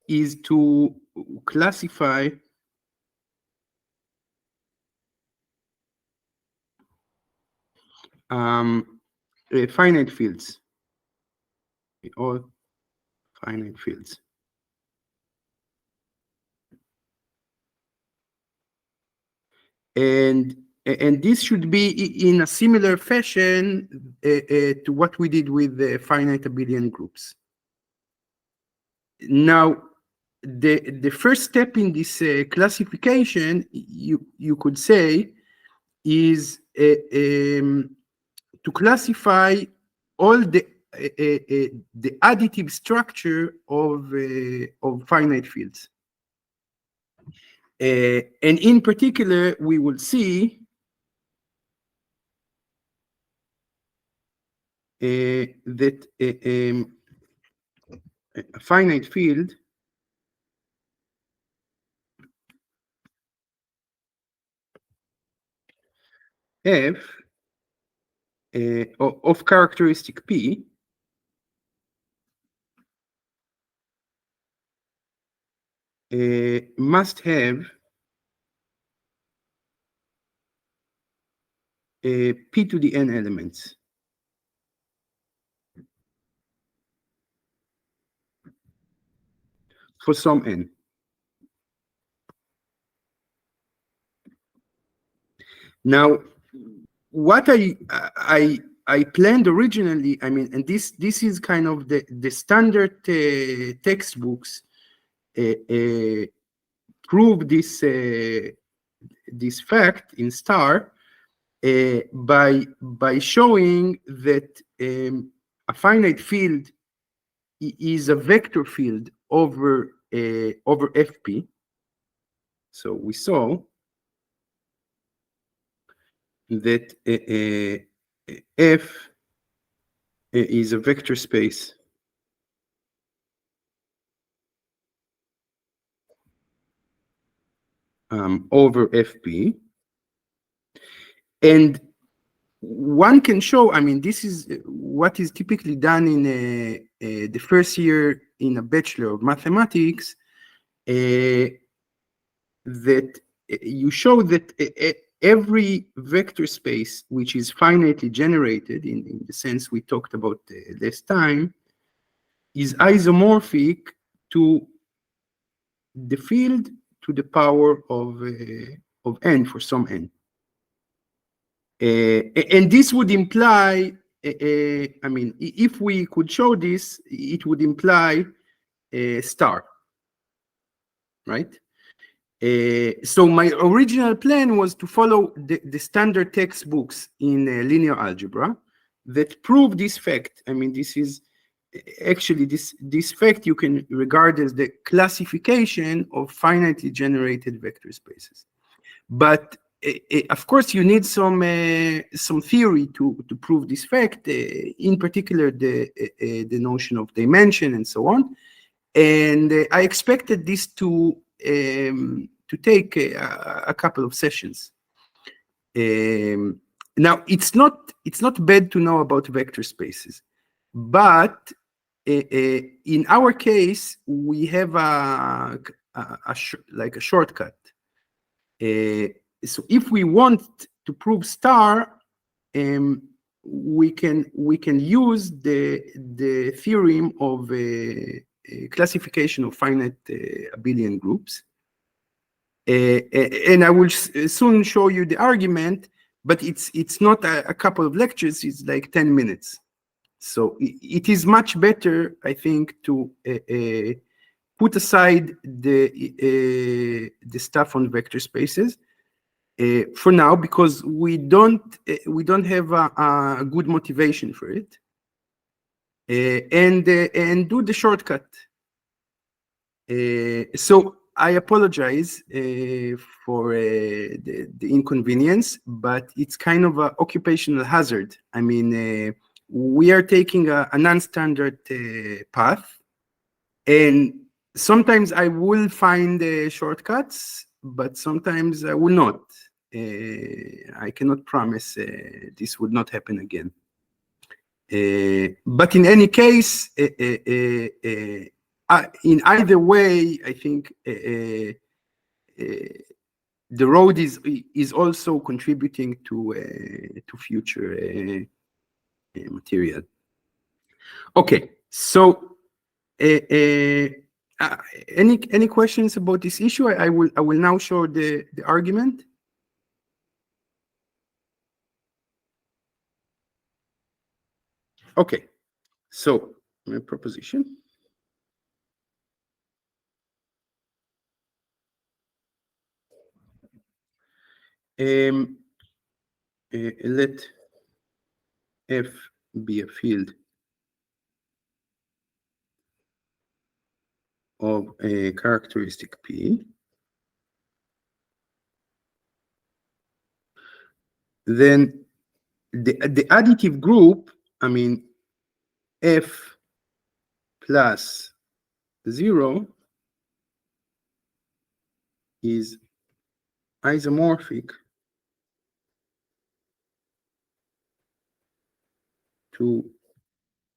is to classify finite fields, all finite fields. And this should be in a similar fashion to what we did with the finite abelian groups. Now, the first step in this classification, you could say, is to classify all the additive structure of finite fields. And in particular, we will see that a finite field F of characteristic P must have P to the n elements. For some n. Now, what I planned originally, I mean, and this is kind of the standard textbooks prove this this fact in star by showing that a finite field is a vector field over FP. So we saw that F is a vector space over FP. And one can show, I mean, this is what is typically done in the first year in a Bachelor of Mathematics, that you show that every vector space which is finitely generated, in the sense we talked about last time, is isomorphic to the field to the power of n for some n. And this would imply, I mean, if we could show this, it would imply a star, right? So my original plan was to follow the standard textbooks in linear algebra that prove this fact. I mean, this is actually this fact you can regard as the classification of finitely generated vector spaces. But of course, you need some theory to prove this fact, in particular the notion of dimension and so on. And I expected this to take a couple of sessions. Now, it's not bad to know about vector spaces, but in our case, we have like a shortcut. So if we want to prove star, we can use the theorem of classification of finite abelian groups, and I will soon show you the argument. But it's not a couple of lectures; it's like 10 minutes. So it is much better, I think, to put aside the stuff on vector spaces for now, because we don't have a good motivation for it, and do the shortcut. So I apologize for the inconvenience, but it's kind of an occupational hazard. I mean, we are taking a non-standard path, and sometimes I will find shortcuts, but sometimes I will not. I cannot promise this would not happen again. But in any case, in either way, I think the road is also contributing to future material. Okay, so any questions about this issue? I will now show the argument. Okay, so my proposition. Let F be a field of a characteristic P, then the additive group, I mean, F plus 0 is isomorphic to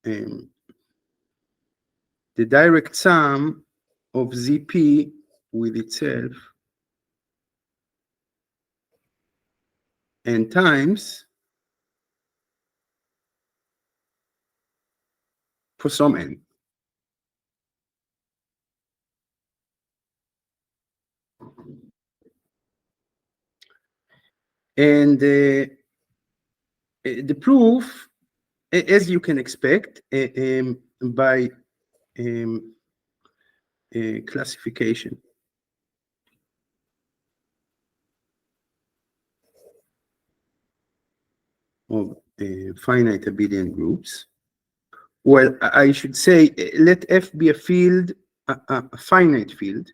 the direct sum of ZP with itself and times for some n. And the proof, as you can expect, by classification of finite abelian groups. Well, I should say, let F be a field, a finite field.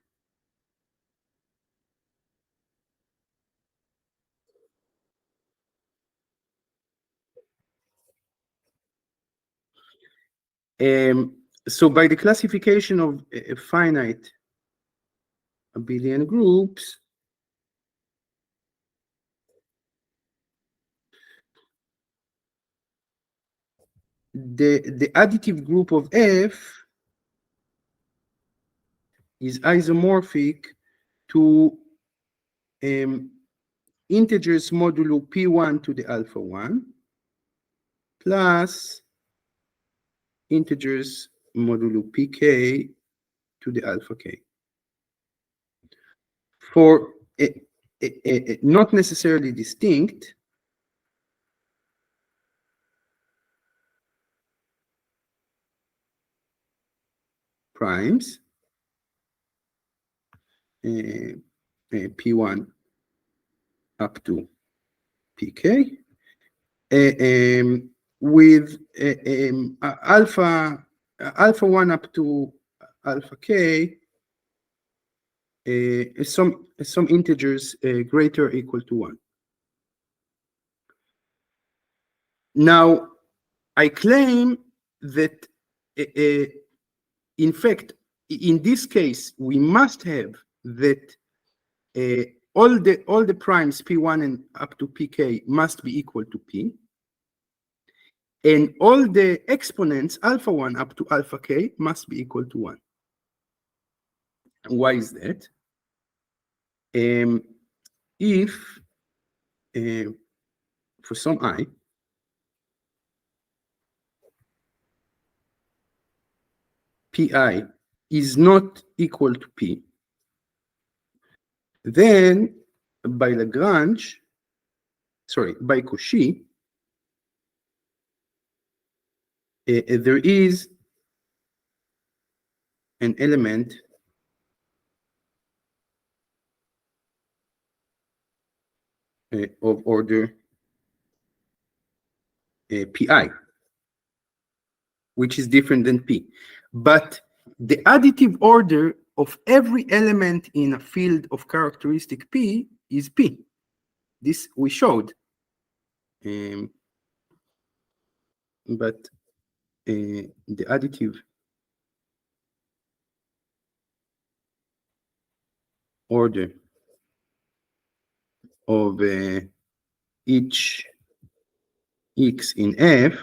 So by the classification of finite abelian groups, the additive group of F is isomorphic to integers modulo P1 to the alpha 1 plus integers modulo Pk to the alpha k. For not necessarily distinct primes, P1 up to Pk, with alpha 1 up to alpha k, some integers greater or equal to 1. Now, I claim that, in fact, in this case, we must have that all the primes P1 and up to Pk must be equal to P, and all the exponents alpha 1 up to alpha k must be equal to 1. Why is that? If for some I, Pi is not equal to P, then by Lagrange, sorry, by Cauchy, there is an element of order Pi, which is different than P. But the additive order of every element in a field of characteristic P is P. This we showed. But the additive order of each x in F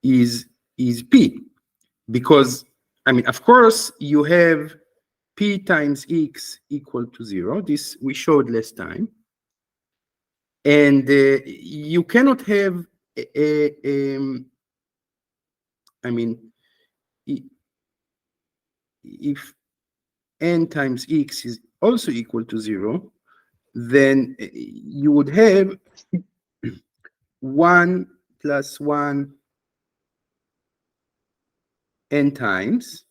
is P, because I mean, of course, you have p times x equal to 0. This we showed last time. And you cannot have, I mean, if n times x is also equal to 0, then you would have 1 plus 1 n times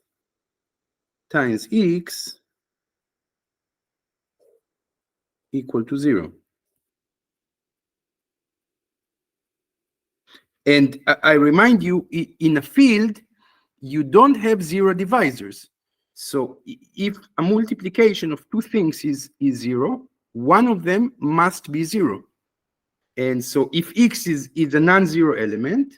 x equal to 0. And I remind you, in a field, you don't have zero divisors. So if a multiplication of two things is 0, one of them must be 0. And so if x is a non-zero element,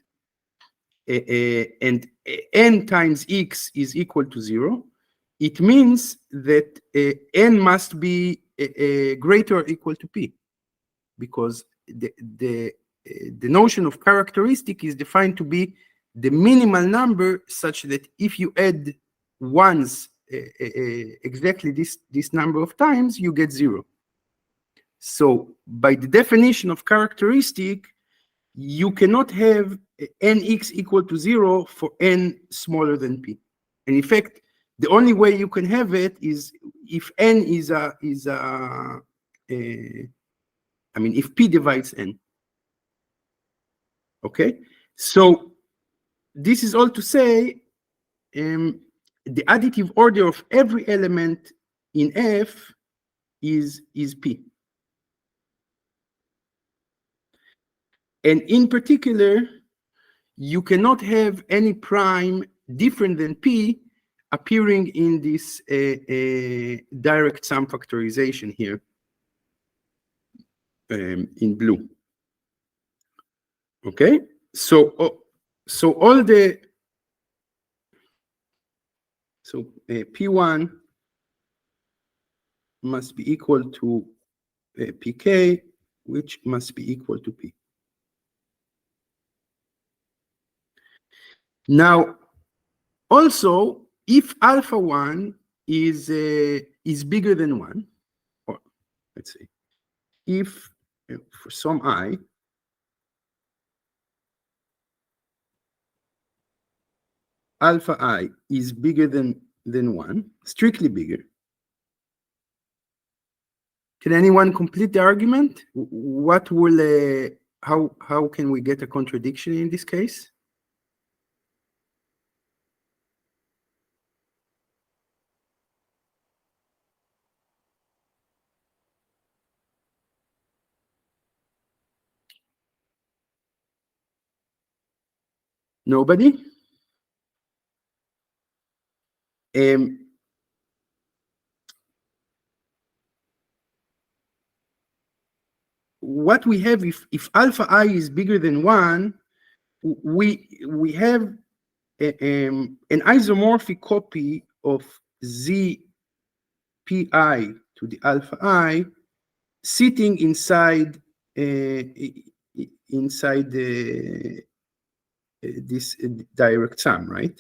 and n times x is equal to 0, it means that n must be greater or equal to p, because the notion of characteristic is defined to be the minimal number such that if you add ones exactly this number of times, you get 0. So by the definition of characteristic, you cannot have nx equal to 0 for n smaller than p. And in fact, the only way you can have it is if n is I mean, if p divides n. Okay, so this is all to say, the additive order of every element in F is p. And in particular, you cannot have any prime different than p appearing in this direct sum factorization here in blue. Okay, so all the P1 must be equal to Pk, which must be equal to P. Now, also, if alpha 1 is bigger than 1, or let's say, if for some I, alpha I is bigger than 1, strictly bigger, can anyone complete the argument? What will how can we get a contradiction in this case? Nobody? What we have, if alpha I is bigger than 1, we have an isomorphic copy of z pi to the alpha I sitting inside this direct sum, right?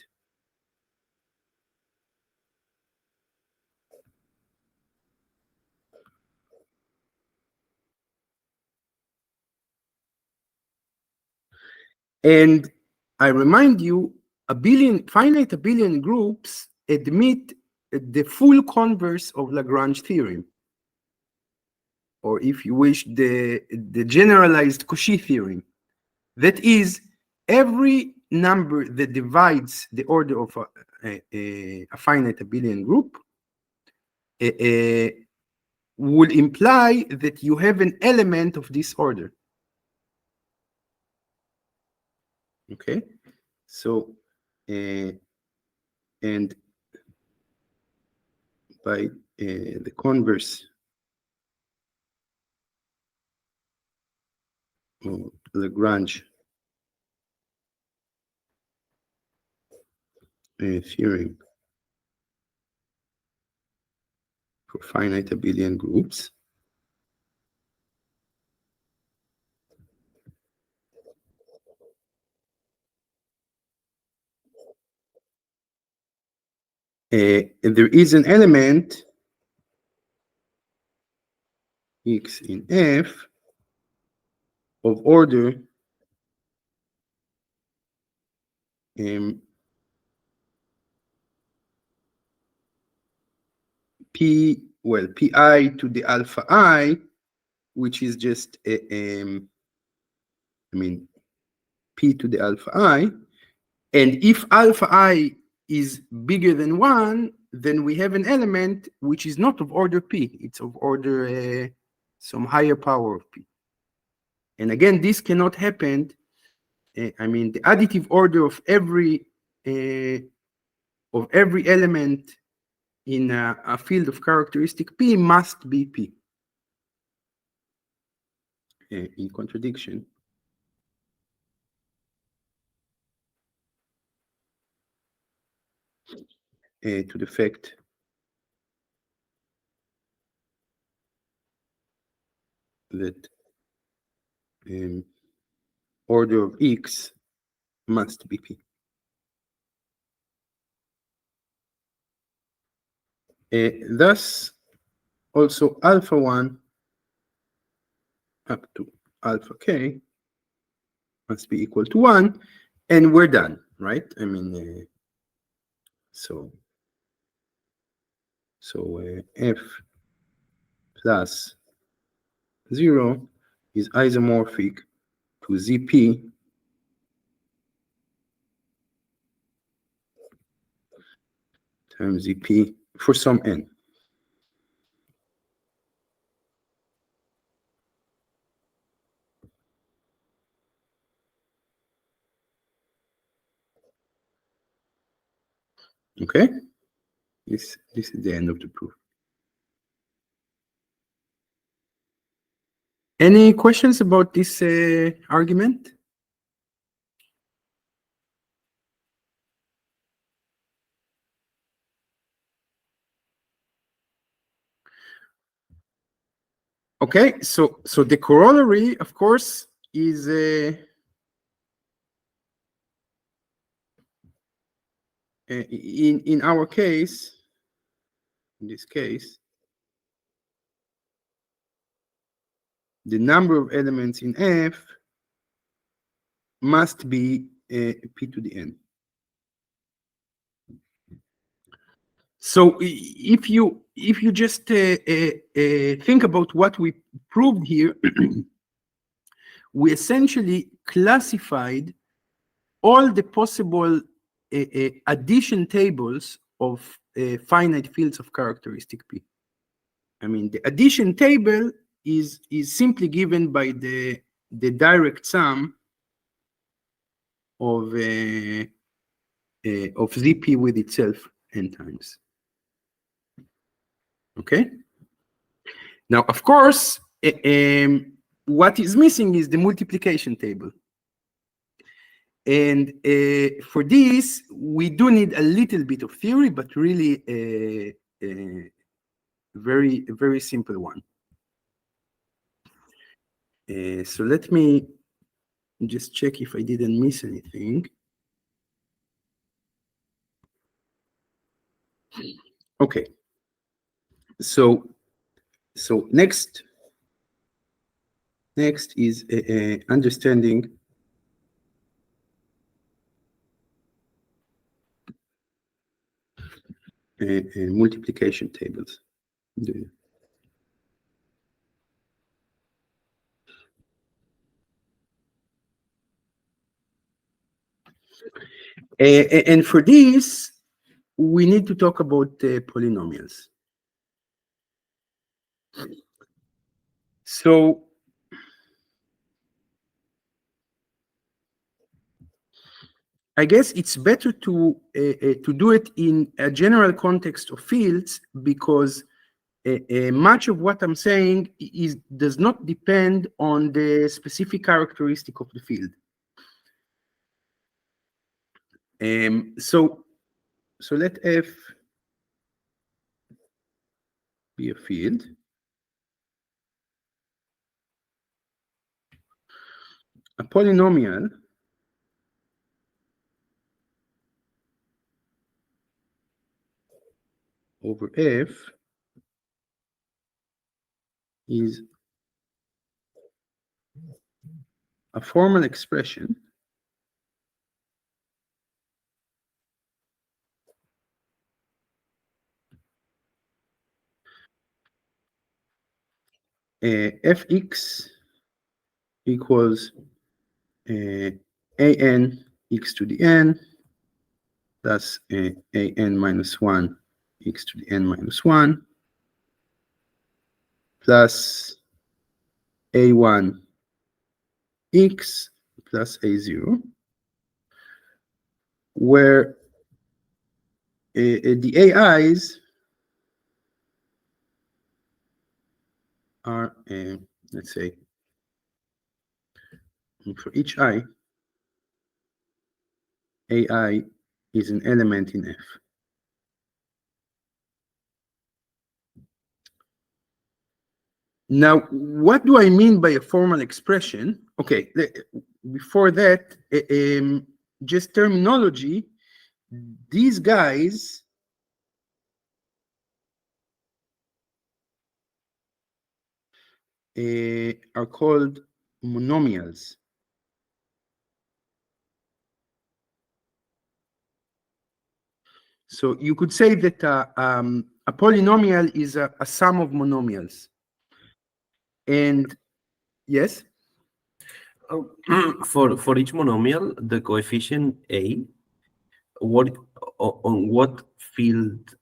And I remind you, finite abelian groups admit the full converse of Lagrange theorem, or if you wish, the generalized Cauchy theorem. That is, every number that divides the order of a finite abelian group would imply that you have an element of this order. Okay, so and by the converse of Lagrange theorem for finite abelian groups, there is an element x in F of order pi to the alpha I, which is just I mean p to the alpha I, and if alpha I is bigger than 1, then we have an element which is not of order p, it's of order some higher power of p. And again, this cannot happen. I mean, the additive order of every element in a field of characteristic p must be p. In contradiction to the fact that order of x must be p. Thus, also alpha 1 up to alpha k must be equal to 1, and we're done, right? I mean, so f plus 0 is isomorphic to zp times zp for some n. Okay, this is the end of the proof. Any questions about this argument? Okay, so the corollary, of course, is in our case, in this case, the number of elements in F must be p to the n. So if you just think about what we proved here, we essentially classified all the possible addition tables of finite fields of characteristic P. I mean, the addition table is simply given by the direct sum of ZP with itself n times. Okay. Now, of course, what is missing is the multiplication table. And for this, we do need a little bit of theory, but really a very simple one. So let me just check if I didn't miss anything. Okay. So next is understanding multiplication tables. And for this, we need to talk about polynomials. So I guess it's better to do it in a general context of fields, because much of what I'm saying does not depend on the specific characteristic of the field. So let F be a field. A polynomial over F is a formal expression fx equals an x to the n plus an minus 1 x to the n minus 1 plus a1 x plus a0, where the AIs are, let's say, for each AI is an element in F. Now, what do I mean by a formal expression? Okay, before that, just terminology. These guys are called monomials. So you could say that a polynomial is a sum of monomials. And yes? For each monomial, the coefficient A, on what field,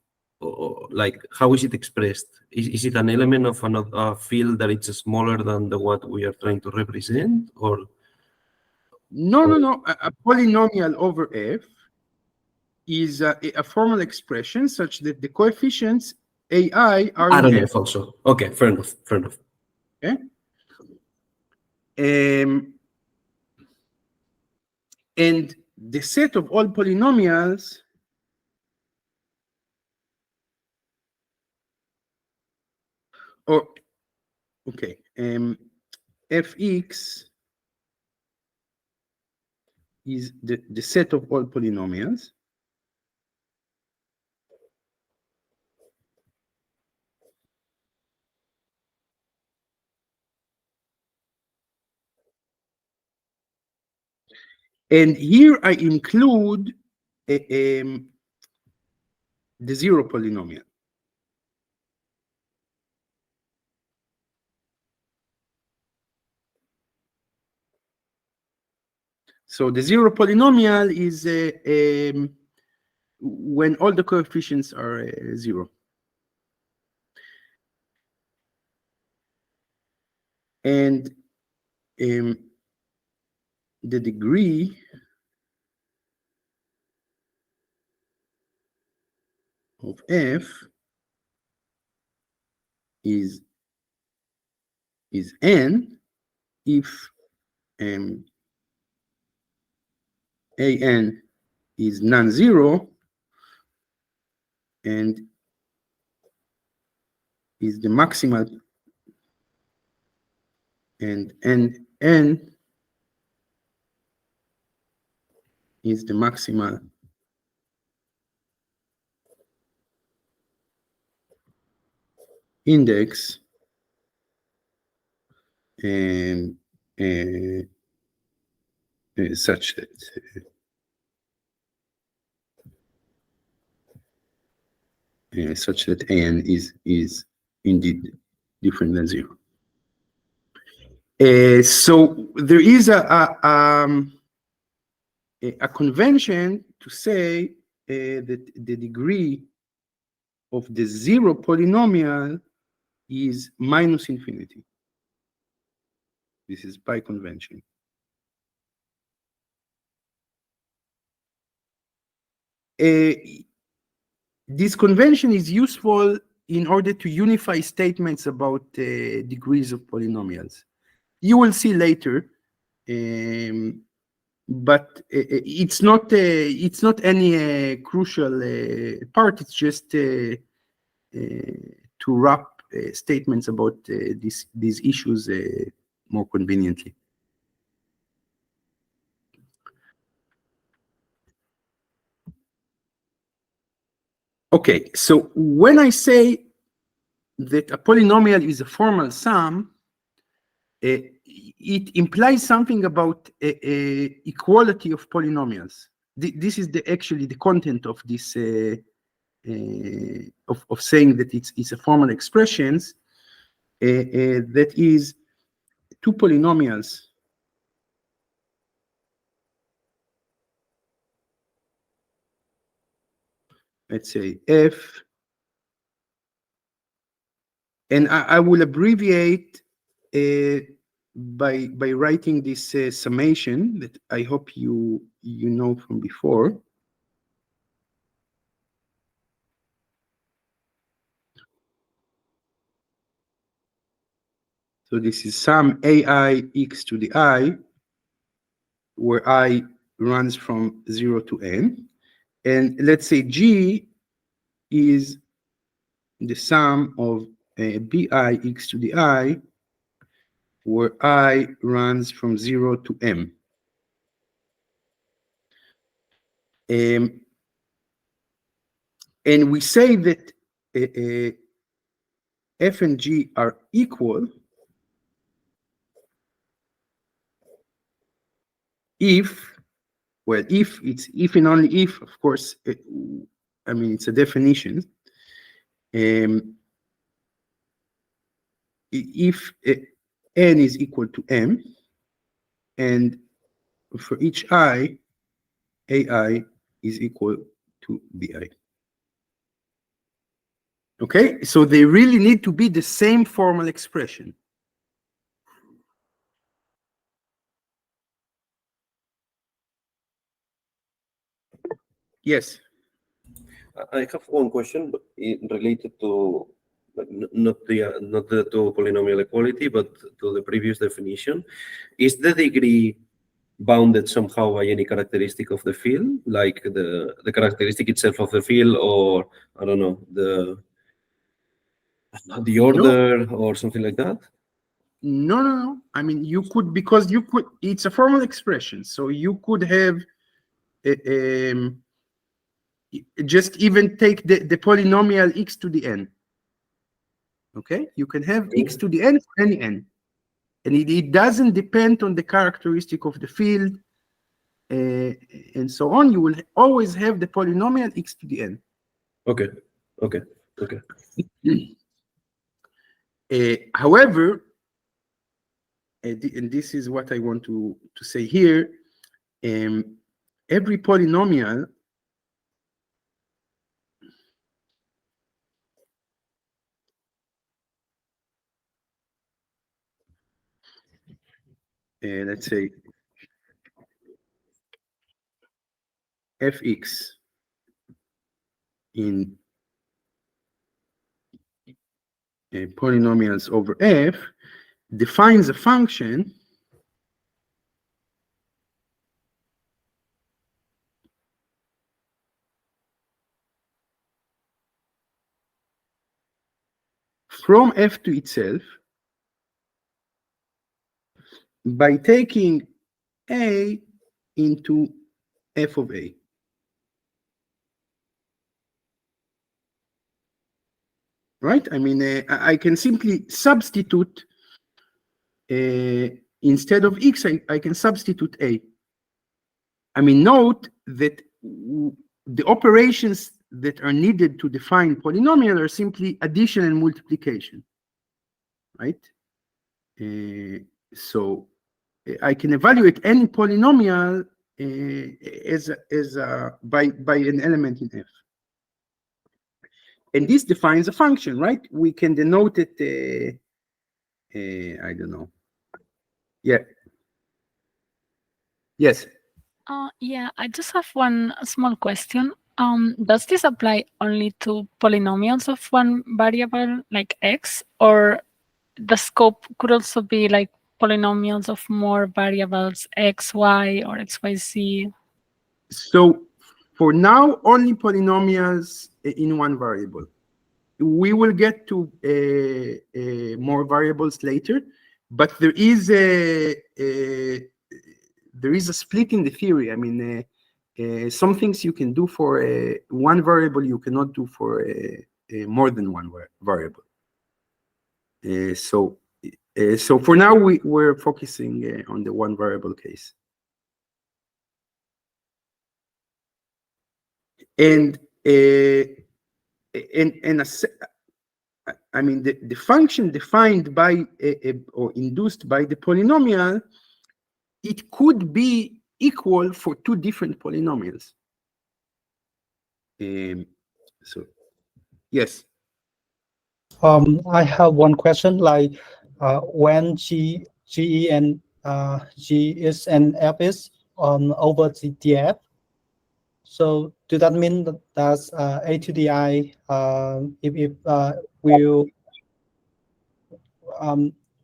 like how is it expressed? Is it an element of a field that it's smaller than the what we are trying to represent, or? No. A polynomial over F is a formal expression such that the coefficients AI are in F. Also. Okay, fair enough. Okay. And the set of all polynomials fx is the set of all polynomials. And here I include the zero polynomial. So the zero polynomial is when all the coefficients are 0. And the degree of F is n if an is non-zero and is the maximal, and n is the maximal index and such that an is indeed different than 0. So there is a convention to say that the degree of the zero polynomial is minus infinity. This is by convention. This convention is useful in order to unify statements about degrees of polynomials. You will see later, but it's not any crucial part. It's just to wrap statements about these issues more conveniently. Okay, so when I say that a polynomial is a formal sum, it implies something about equality of polynomials. This is actually the content of this of saying that it's a formal expressions. That is two polynomials. Let's say f, and I will abbreviate by writing this summation that I hope you know from before. So this is sum ai x to the I, where I runs from 0 to n. And let's say G is the sum of bi x to the I, where I runs from 0 to m. And we say that f and g are equal if, well, if and only if, of course, I mean, it's a definition. If n is equal to m, and for each I, ai is equal to bi. Okay, so they really need to be the same formal expression. Yes. I have one question, but related to not the to polynomial equality, but to the previous definition. Is the degree bounded somehow by any characteristic of the field, like the characteristic itself of the field, or I don't know, the order or something like that? No. I mean, you could, because you could, it's a formal expression, so you could have just even take the polynomial x to the n. Okay, you can have x to the n for any n, and it doesn't depend on the characteristic of the field, and so on. You will always have the polynomial x to the n. Okay. However, and this is what I want to say here, every polynomial let's say fx in polynomials over f defines a function from f to itself by taking a into f of a. Right? I mean, I can simply substitute, instead of x, I can substitute a. I mean, note that the operations that are needed to define polynomial are simply addition and multiplication, right? So I can evaluate any polynomial by an element in f. And this defines a function, right? We can denote it, I don't know. Yeah. Yes. Yeah, I just have one small question. Does this apply only to polynomials of one variable, like x, or the scope could also be like polynomials of more variables, x, y, or x, y, z? So for now, only polynomials in one variable. We will get to more variables later, but there is a split in the theory. I mean, some things you can do for one variable, you cannot do for more than one variable. So for now, we're focusing on the one variable case. And I mean, the function defined by or induced by the polynomial, it could be equal for two different polynomials. So, yes. I have one question. Like, when G E and G is and F is over the DF. So, does that mean that that's A to the I? If will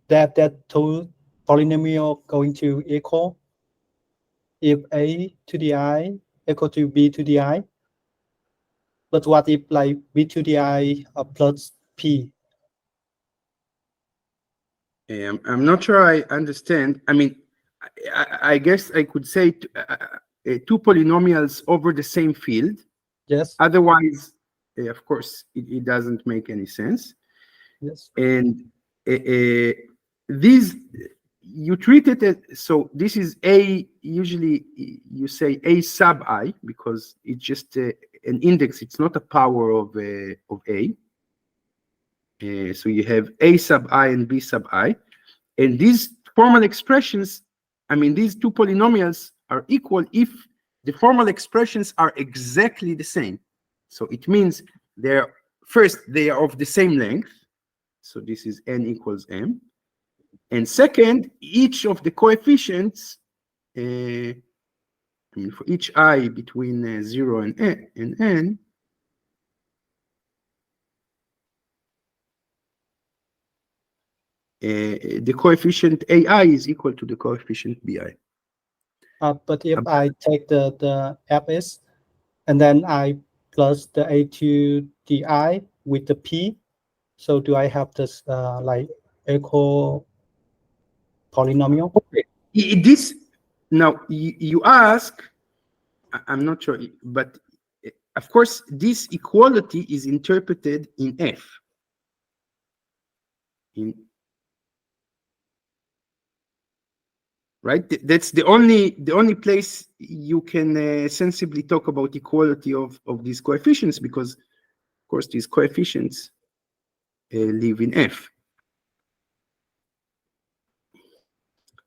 that two polynomial going to equal if A to the I equal to B to the I? But what if like B to the I plus P? I'm not sure I understand. I mean, I guess I could say two polynomials over the same field. Yes. Otherwise, of course, it doesn't make any sense. Yes. And these, you treat it as, so this is A, usually you say A sub I, because it's just an index. It's not a power of A. So you have A sub I and B sub I. And these formal expressions, I mean, these two polynomials are equal if the formal expressions are exactly the same. So it means first, they are of the same length. So this is n equals m. And second, each of the coefficients, I mean, for each I between 0 and n, the coefficient AI is equal to the coefficient BI. But if I take the Fs and then I plus the A to the I with the P, so do I have this like equal polynomial? Okay. This, now you ask, I'm not sure, but of course this equality is interpreted in F. Right? That's the only place you can sensibly talk about equality of these coefficients, because of course these coefficients live in F.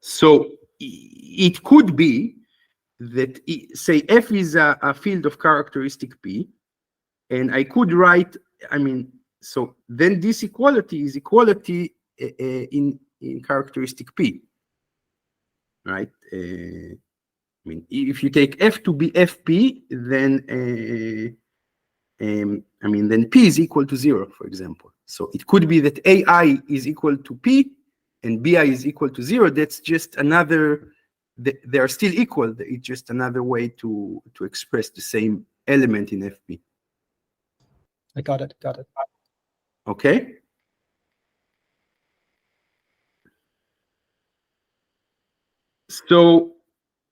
So it could be that, say, F is a field of characteristic P, and I could write, I mean, so then this equality is equality in characteristic P, right? I mean, if you take F to be FP, then I mean, then P is equal to 0, for example. So it could be that AI is equal to P and BI is equal to 0. That's just another, they are still equal. It's just another way to express the same element in FP. I got it. Got it. Okay. So,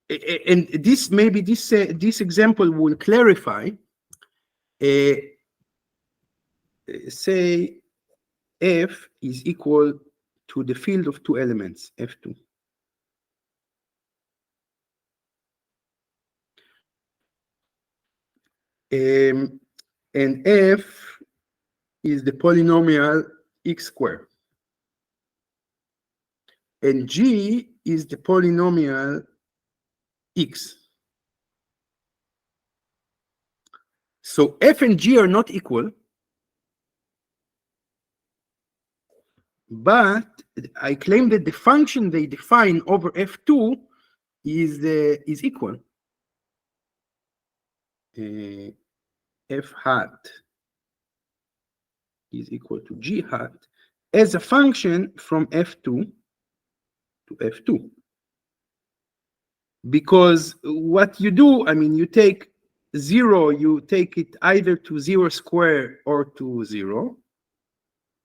and this maybe this example will clarify. Say F is equal to the field of two elements, F2. And F is the polynomial x squared. And G is the polynomial x. So F and G are not equal, but I claim that the function they define over F2 is equal. F hat is equal to G hat as a function from F2 to F2. Because what you do, I mean, you take 0, you take it either to 0 square or to 0.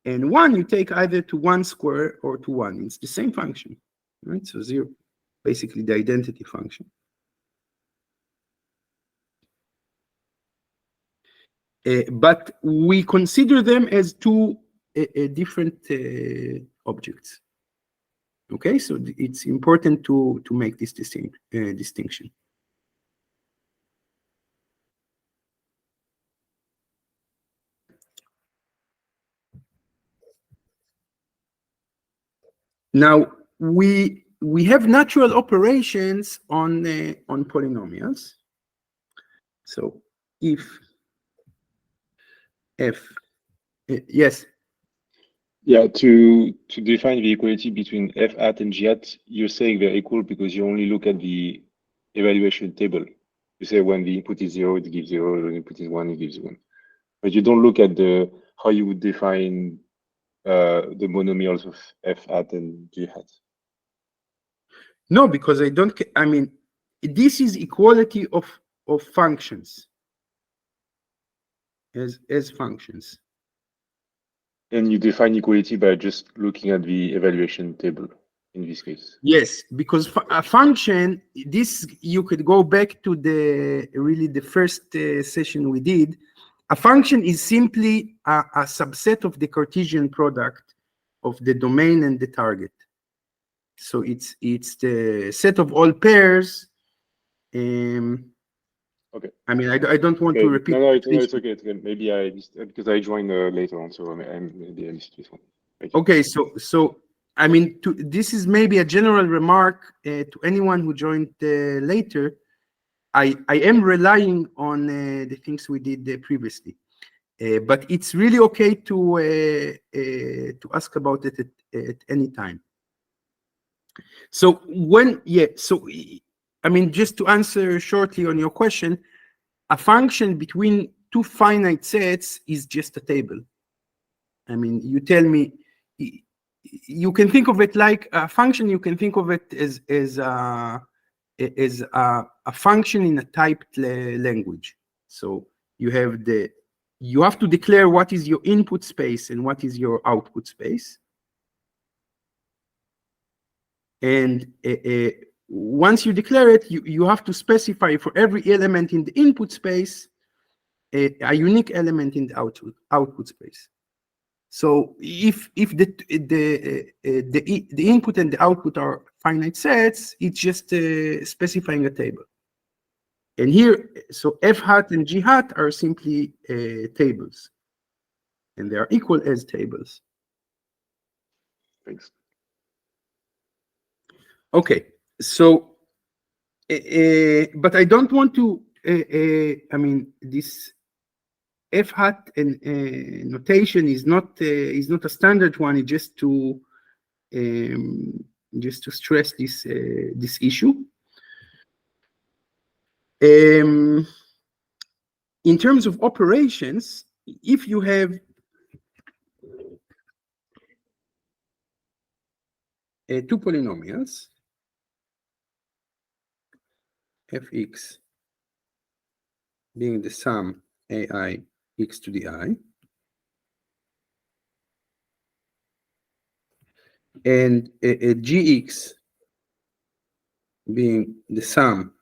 And 1, you take either to 1 square or to 1. It's the same function, right? So 0, basically the identity function. but we consider them as two different objects. Okay, so it's important to make this distinction. Now we have natural operations on polynomials. So if f yes. Yeah, to define the equality between f hat and g hat, you're saying they're equal because you only look at the evaluation table. You say when the input is 0, it gives 0, when the input is 1, it gives 1. But you don't look at how you would define the monomials of f hat and g hat. No, because I mean, this is equality of functions as functions. And you define equality by just looking at the evaluation table in this case. Yes, because a function, this you could go back to the first session we did. A function is simply a subset of the Cartesian product of the domain and the target. So it's the set of all pairs. Okay. I mean, I don't want to repeat. No, it's okay. It's okay. Maybe I missed because I joined later on, so maybe I missed this one. Okay, so I mean, this is maybe a general remark to anyone who joined later. I am relying on the things we did previously, but it's really okay to ask about it at any time. So I mean, just to answer shortly on your question, a function between two finite sets is just a table. I mean, you tell me, you can think of it like a function. You can think of it as a function in a typed language. So you have to declare what is your input space and what is your output space. And once you declare it, you have to specify for every element in the input space a unique element in the output space. So if the input and the output are finite sets, it's just specifying a table. And here, so f hat and g hat are simply tables, and they are equal as tables. Thanks. Okay, so but I don't want to. I mean, this f hat and notation is not a standard one. It's just to stress this issue. In terms of operations, if you have two polynomials, fx being the sum ai x to the I, and gx being the sum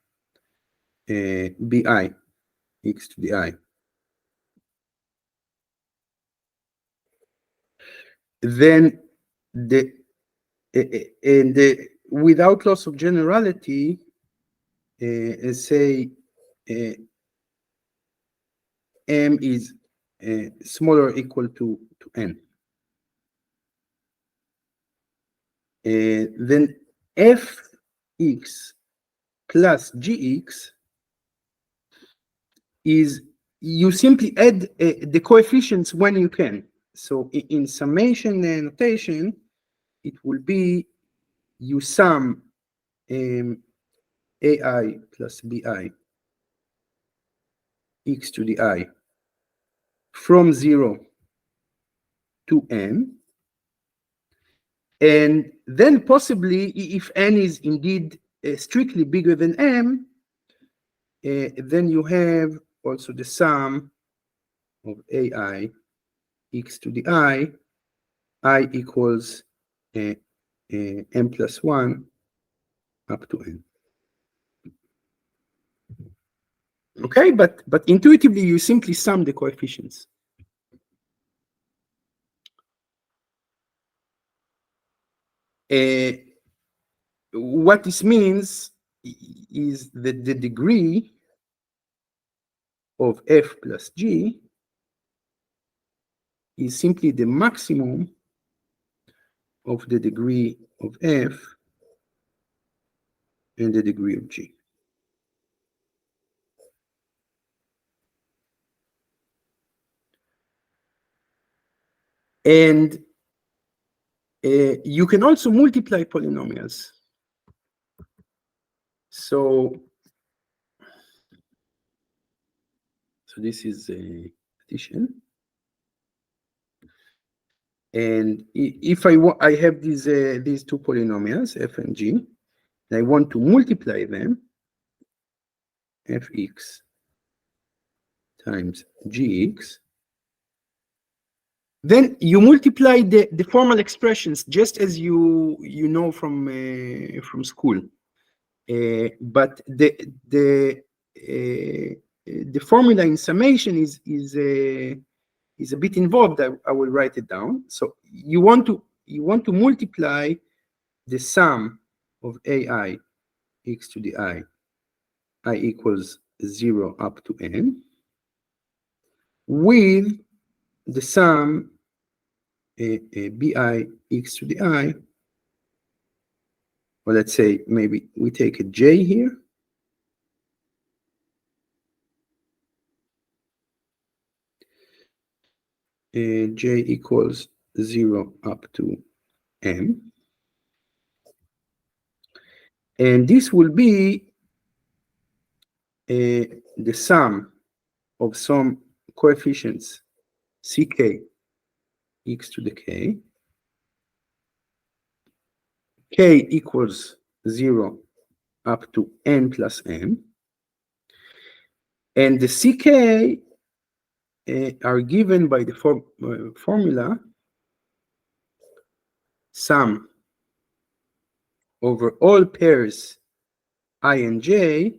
bi x to the I, then without loss of generality, say m is smaller or equal to n. Then fx plus gx is, you simply add the coefficients when you can. So in summation notation, it will be you sum ai plus bi x to the I from 0 to n. And then possibly, if n is indeed strictly bigger than m, then you have also the sum of ai x to the I equals n plus 1 up to n. Okay. Okay, but intuitively you simply sum the coefficients. What this means is that the degree of f plus g is simply the maximum of the degree of f and the degree of g. And you can also multiply polynomials. So this is a addition. And if I have these two polynomials, f and g, and I want to multiply them, fx times gx, then you multiply the formal expressions just as you know from school. But the formula in summation is a bit involved. I will write it down. So you want to multiply the sum of ai x to the I equals 0 up to n, with the sum bi x to the I, or let's say maybe we take a j here, j equals 0 up to m, and this will be the sum of some coefficients ck x to the k equals 0 up to n plus m, and the ck are given by the formula sum over all pairs I and j.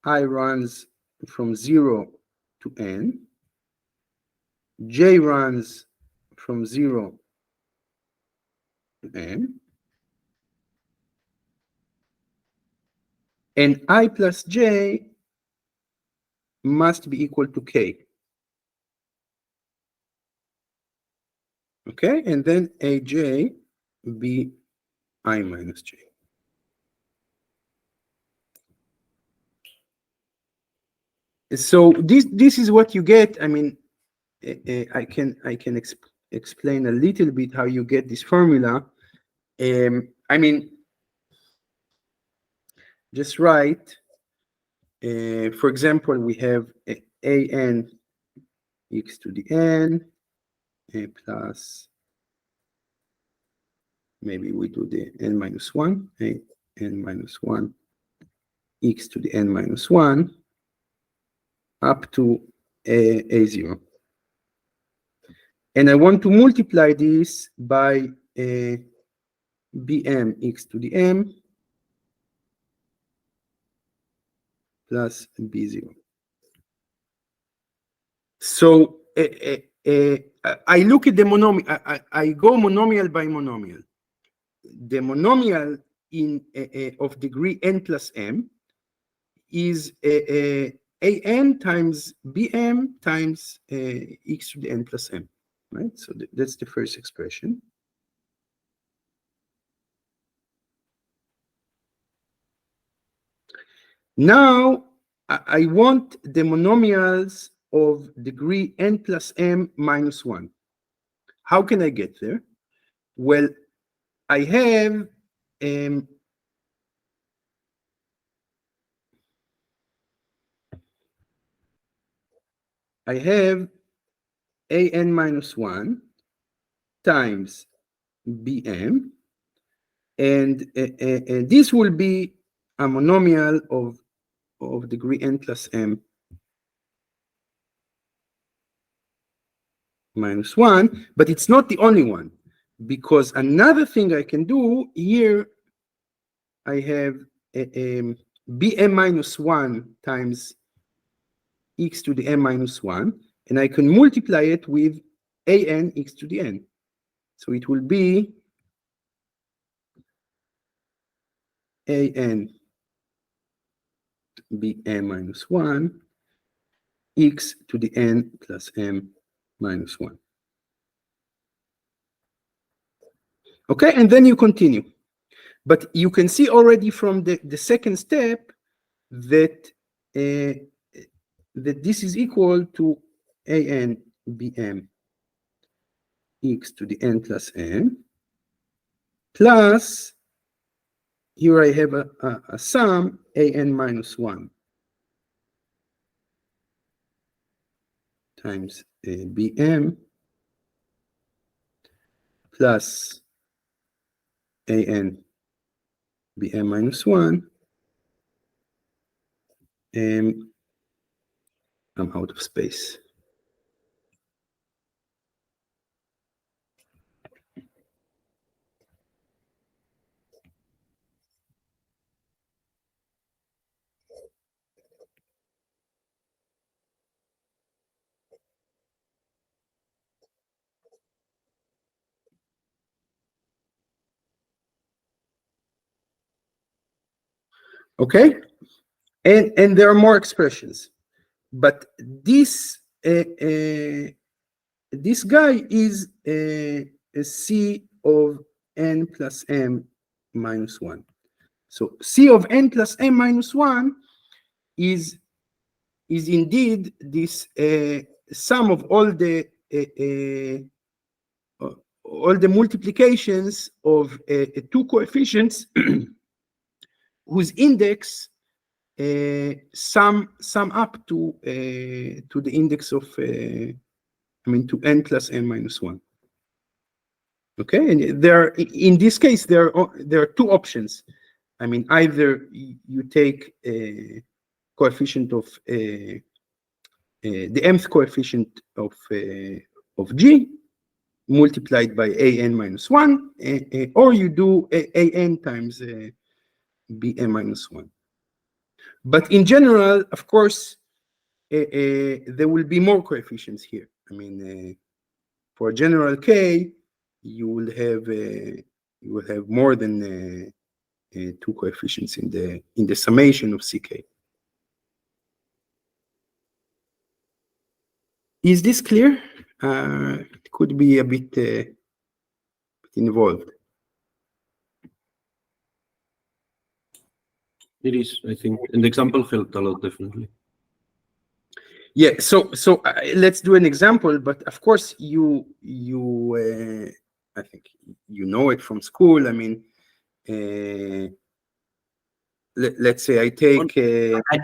I runs from 0 to n, j runs from 0 to n, and I plus j must be equal to k. Okay, and then aj be I minus j. So this is what you get. I mean, I can explain a little bit how you get this formula. I mean, just write. For example, we have an x to the n plus, maybe we do the n minus 1, n minus 1 x to the n minus 1 up to a0. And I want to multiply this by bm x to the m plus b0. So I look at the monomial. I go monomial by monomial. The monomial in of degree n plus m is an times bm times x to the n plus m, right? So that's the first expression. Now I want the monomials of degree n plus m minus 1. How can I get there? Well, I have an minus 1 times bm, and this will be a monomial of degree n plus m minus 1, but it's not the only one, because another thing I can do here, I have bm minus 1 times x to the m minus 1, and I can multiply it with an x to the n. So it will be an bm minus 1 x to the n plus m minus 1. Okay, and then you continue. But you can see already from the second step that that this is equal to an bm x to the n plus n plus, here I have a sum an minus 1 times bm plus an bm minus 1, and I'm out of space. Okay, and there are more expressions, but this this guy is a c of n plus m minus 1. So c of n plus m minus 1 is indeed this sum of all the multiplications of two coefficients whose index sum up to the index of to n plus m minus 1. Okay, and there in this case there are two options. I mean, either you take a coefficient of the mth coefficient of g multiplied by an minus 1, or you do an times bm minus 1. But in general, of course, there will be more coefficients here. I mean, for general k, you will have more than two coefficients in the summation of ck. Is this clear? It could be a bit involved. It is, I think, and the example helped a lot, definitely. Yeah. So let's do an example. But of course, you I think you know it from school. I mean, let's say I take.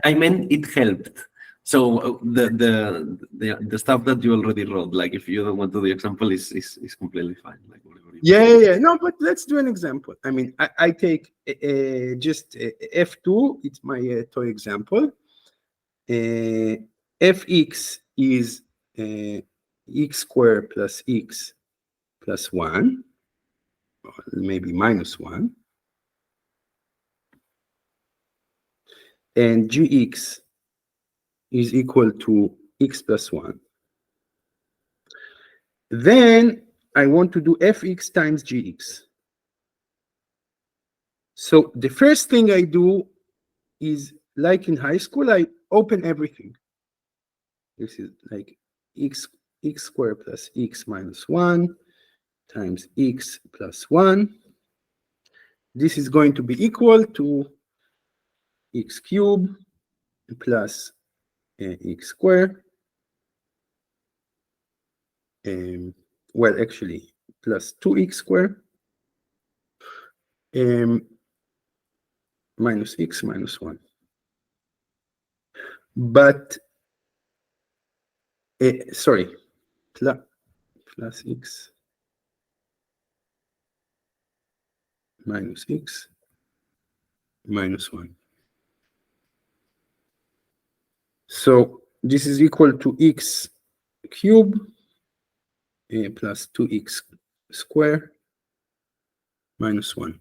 I meant it helped. So the stuff that you already wrote, like if you don't want to do the example, is completely fine. Like whatever. Yeah. No, but let's do an example. I mean, I take just f2. It's my toy example. Fx is x squared plus x plus 1, or maybe minus 1, and gx is equal to x plus 1. Then I want to do fx times gx. So the first thing I do is, like in high school, I open everything. This is like x squared plus x minus 1 times x plus 1. This is going to be equal to x cubed plus x squared. Well, actually, plus 2x squared minus x minus 1. But, sorry, plus x minus x minus 1. So this is equal to x cubed plus 2x squared minus 1.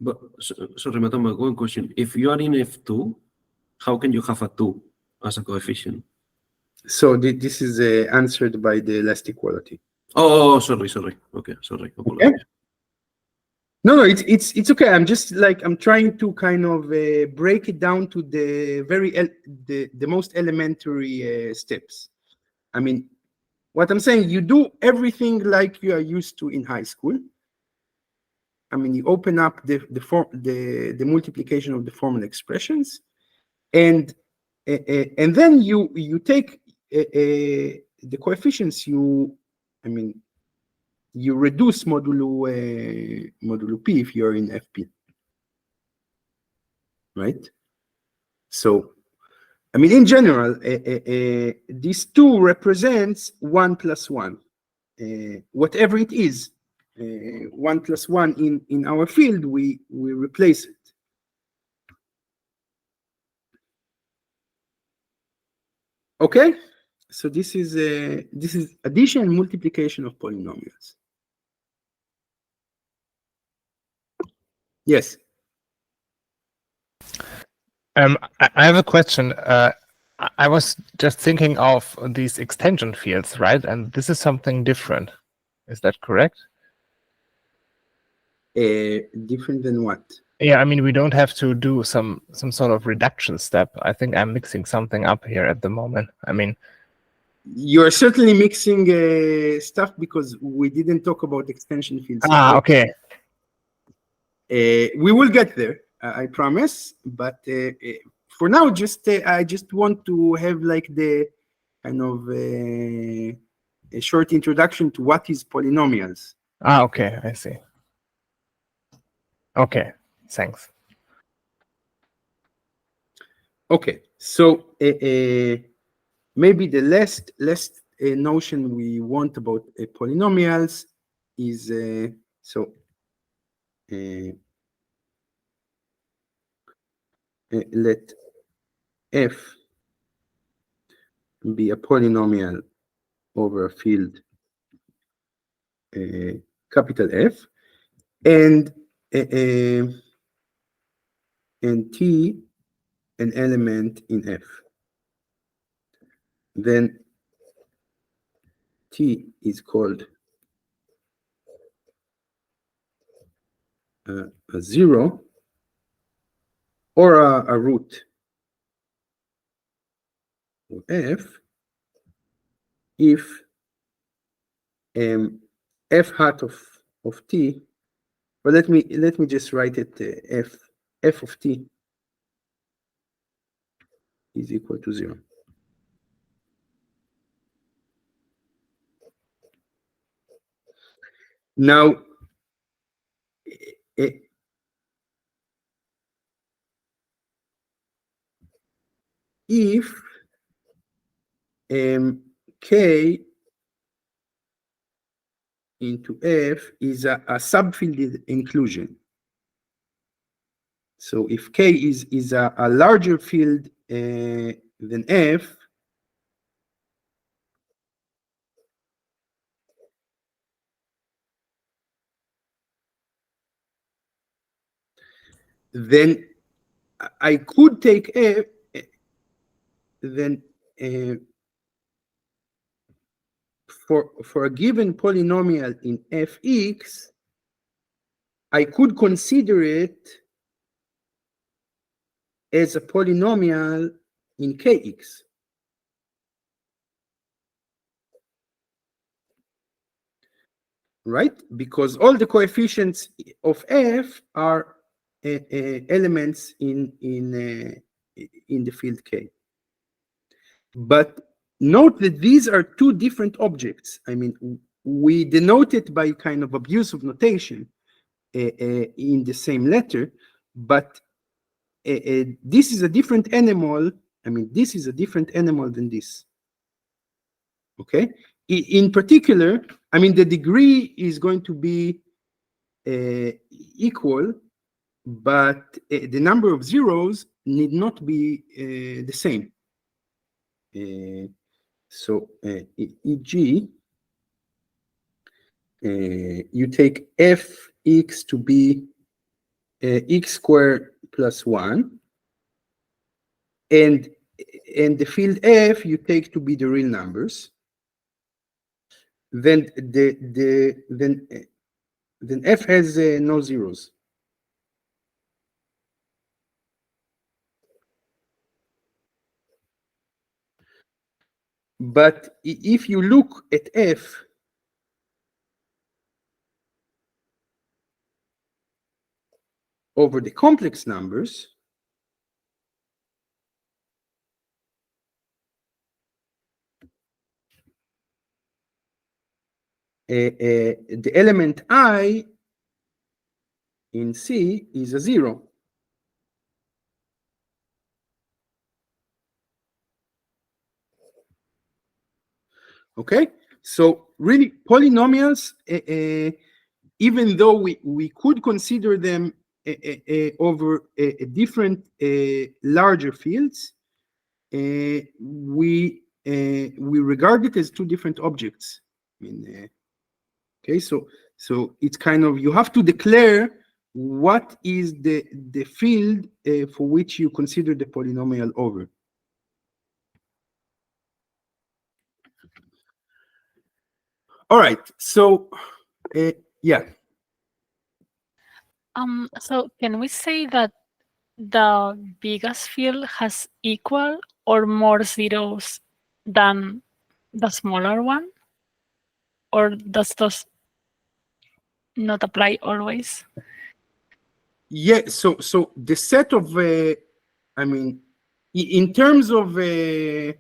But sorry, Matamba, one question. If you are in F2, how can you have a 2 as a coefficient? So this is answered by the last equality. Oh, sorry. Okay, sorry. Okay. No, it's okay. I'm just like I'm trying to kind of break it down to the the most elementary steps. I mean, what I'm saying, you do everything like you are used to in high school. I mean, you open up the multiplication of the formal expressions, and then you take the coefficients. You reduce modulo p if you're in FP, right? So, I mean, in general, these two represents 1 plus 1, whatever it is. 1 plus 1 in our field, we replace it. Okay, so this is addition and multiplication of polynomials. Yes. I have a question. I was just thinking of these extension fields, right? And this is something different. Is that correct? Different than what? Yeah, I mean, we don't have to do some sort of reduction step. I think I'm mixing something up here at the moment. I mean, you're certainly mixing stuff because we didn't talk about extension fields. Okay. We will get there, I promise. But for now, I just want to have like the kind of a short introduction to what is polynomials. Okay, I see. Okay, thanks. Okay, so maybe the last notion we want about polynomials is let f be a polynomial over a field capital F, and T an element in F. Then T is called a zero or a root of F if F hat of T. But let me just write it F of T is equal to 0. Now, if K into F is a subfield inclusion. So if K is a larger field than F, then I could take F, then for a given polynomial in Fx, I could consider it as a polynomial in Kx. Right? Because all the coefficients of F are elements in the field K. But note that these are two different objects. I mean, we denote it by kind of abuse of notation in the same letter, but this is a different animal. I mean, this is a different animal than this. Okay? In particular, I mean, the degree is going to be equal, but the number of zeros need not be the same. So, e.g., you take Fx to be x squared plus 1, and the field F you take to be the real numbers. Then then F has no zeros. But if you look at F, over the complex numbers, the element I in C is a 0. Okay, so really polynomials, even though we could consider them over different larger fields, we regard it as two different objects. I mean, okay, so it's kind of, you have to declare what is the field for which you consider the polynomial over. All right, so yeah. So can we say that the biggest field has equal or more zeros than the smaller one? Or does this not apply always? Yeah, so the set of I mean, in terms of I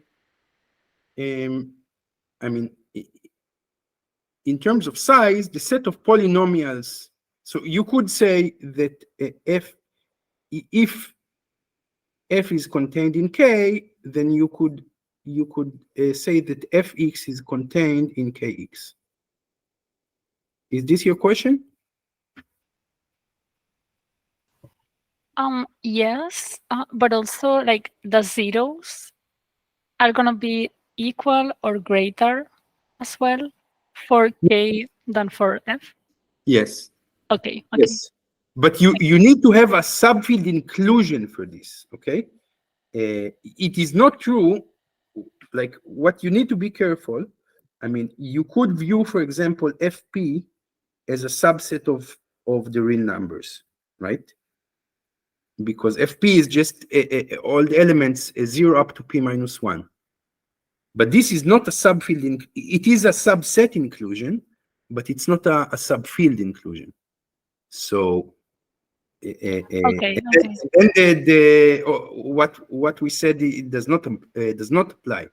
mean, in terms of size, the set of polynomials, so you could say that if F is contained in K, then you could say that Fx is contained in Kx. Is this your question? Yes, but also like the zeros are gonna be equal or greater as well for K than for F? Yes. Okay, okay. Yes. But you need to have a subfield inclusion for this, okay? It is not true, like what you need to be careful. I mean, you could view, for example, FP as a subset of the real numbers, right? Because FP is just all the elements 0 up to P minus 1. But this is not a subfield, it is a subset inclusion, but it's not a subfield inclusion. So Okay, and what we said, it does not apply.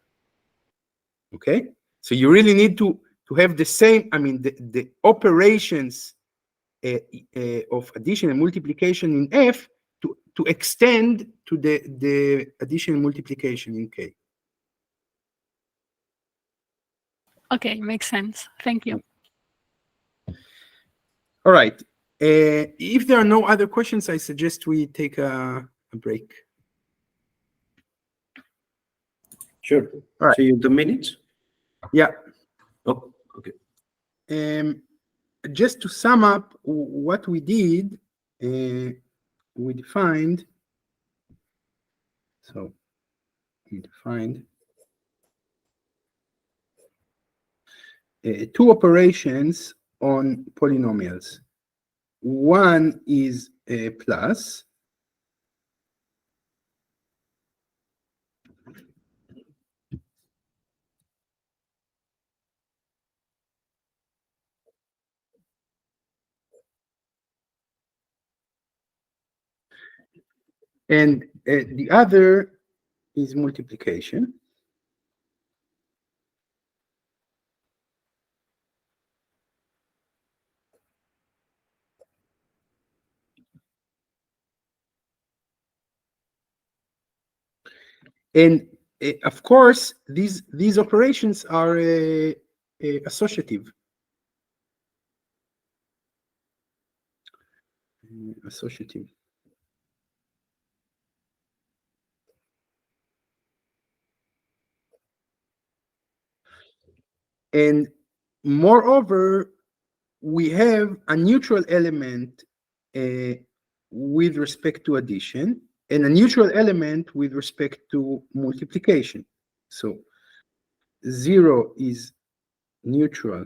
Okay, so you really need to have the same, I mean, the operations of addition and multiplication in F to extend to the addition and multiplication in K. okay, makes sense. Thank you. All right. If there are no other questions, I suggest we take a break. Sure. All right. See you in 2 minutes. Yeah. Oh, okay. Just to sum up what we did, we defined. So we defined two operations on polynomials. One is plus, and the other is multiplication. And of course, these operations are associative. Associative. And moreover, we have a neutral element with respect to addition, and a neutral element with respect to multiplication. So 0 is neutral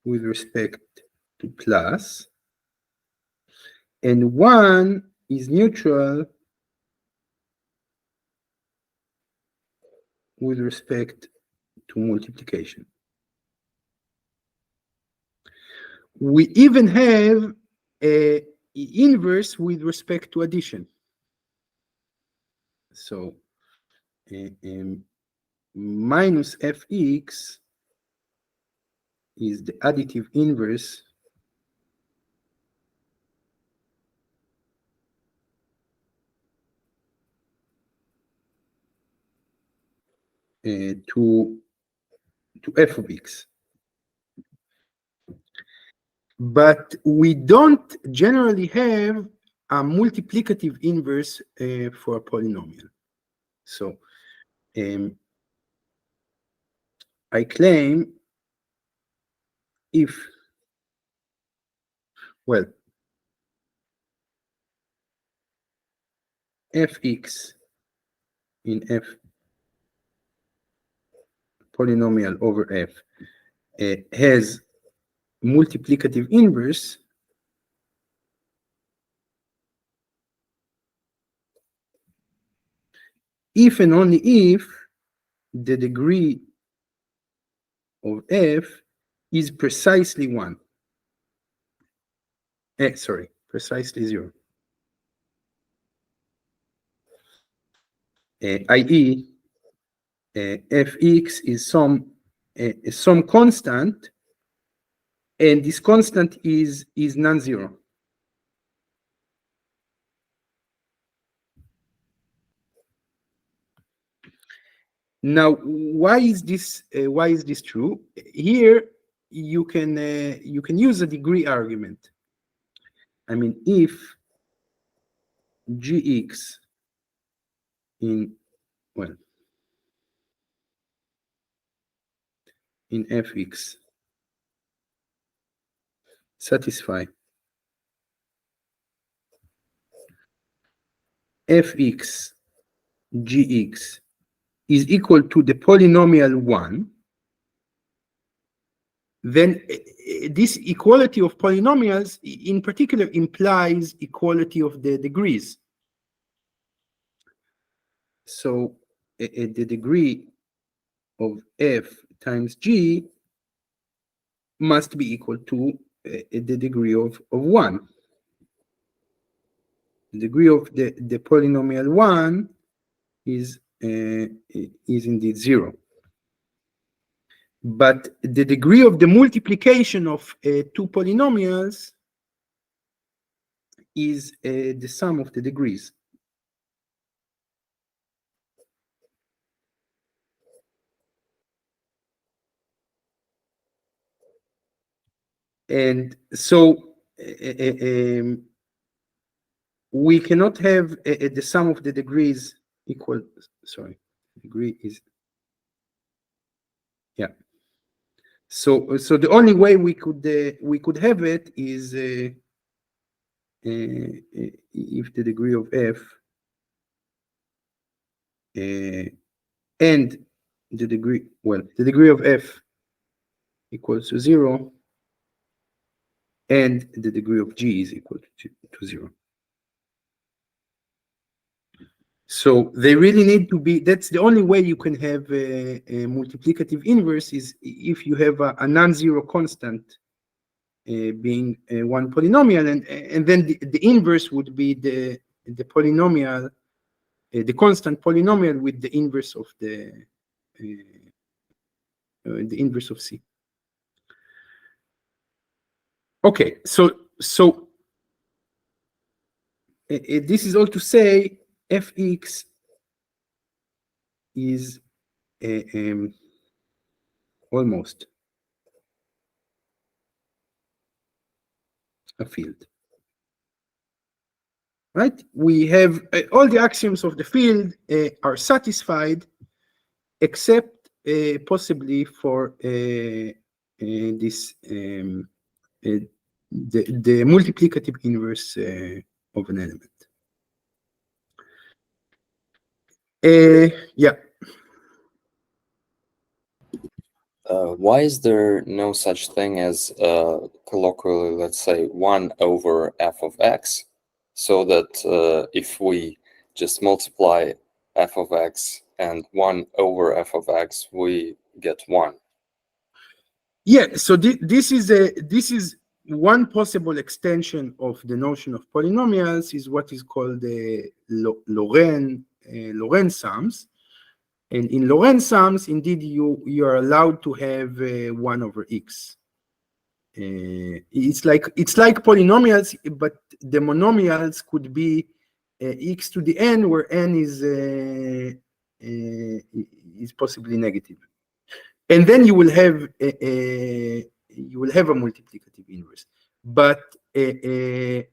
with respect to plus, and 1 is neutral with respect to multiplication. We even have a inverse with respect to addition. So minus fx is the additive inverse to f of x. But we don't generally have a multiplicative inverse for a polynomial. So I claim if, well, fx in f polynomial over f has multiplicative inverse, if and only if the degree of f is precisely 1. Sorry, precisely 0. I.e., fx is some constant, and this constant is non-zero. Now, why is this true? Here you can use a degree argument. I mean, if gx in fx satisfy fx gx is equal to the polynomial 1, then this equality of polynomials in particular implies equality of the degrees. So the degree of f times g must be equal to the degree of 1. The degree of the polynomial 1 is indeed 0. But the degree of the multiplication of two polynomials is the sum of the degrees. And so we cannot have the sum of the degrees equal, sorry, degree is, yeah. So the only way we could have it is if the degree of f and the degree of f equals to 0, and the degree of g is equal to 0. So they really need to be, that's the only way you can have a multiplicative inverse, is if you have a non-zero constant being one polynomial, and then the inverse would be the polynomial, the constant polynomial with the inverse of the inverse of c. Okay, so this is all to say fx is almost a field, right? We have all the axioms of the field are satisfied, except possibly for this the multiplicative inverse of an element. Yeah. Why is there no such thing as colloquially, let's say, 1 over f of x, so that if we just multiply f of x and 1 over f of x, we get 1? Yeah, so this is one possible extension of the notion of polynomials, is what is called the Lorentz sums. And in Lorentz sums, indeed, you are allowed to have 1 over x. It's like polynomials, but the monomials could be x to the n, where n is possibly negative. And then you will have a multiplicative inverse. But it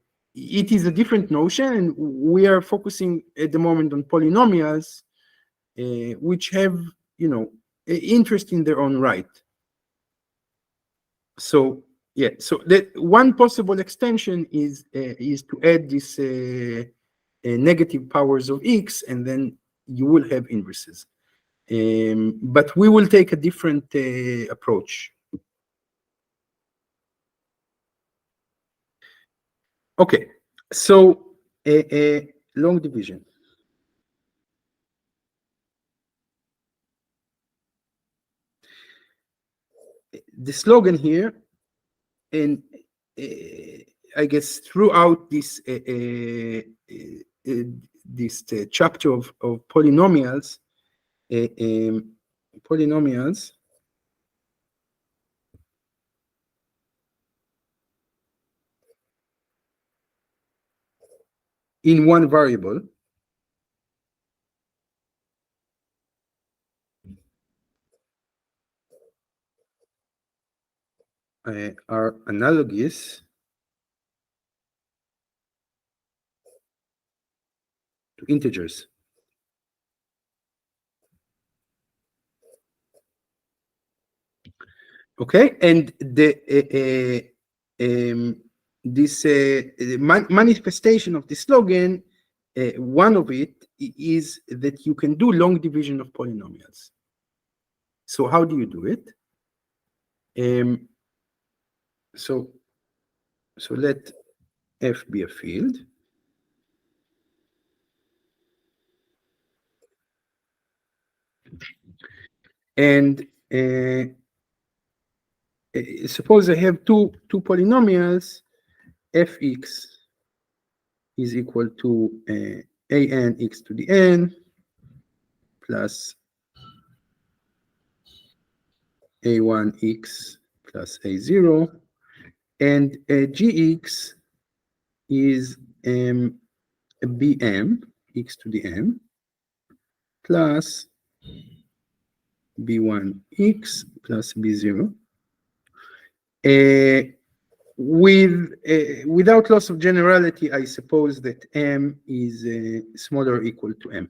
is a different notion, and we are focusing at the moment on polynomials, which have, interest in their own right. So yeah, so the one possible extension is to add this negative powers of x, and then you will have inverses. But we will take a different approach. Okay, so long division. The slogan here, and I guess throughout this chapter of polynomials, polynomials in one variable are analogous to integers. Okay, and this manifestation of the slogan, one of it is that you can do long division of polynomials. So how do you do it? So let f be a field. And suppose I have two polynomials, fx is equal to an x to the n plus a1x plus a0, and gx is bm x to the n plus b1x plus b0. Without loss of generality, I suppose that m is smaller or equal to m.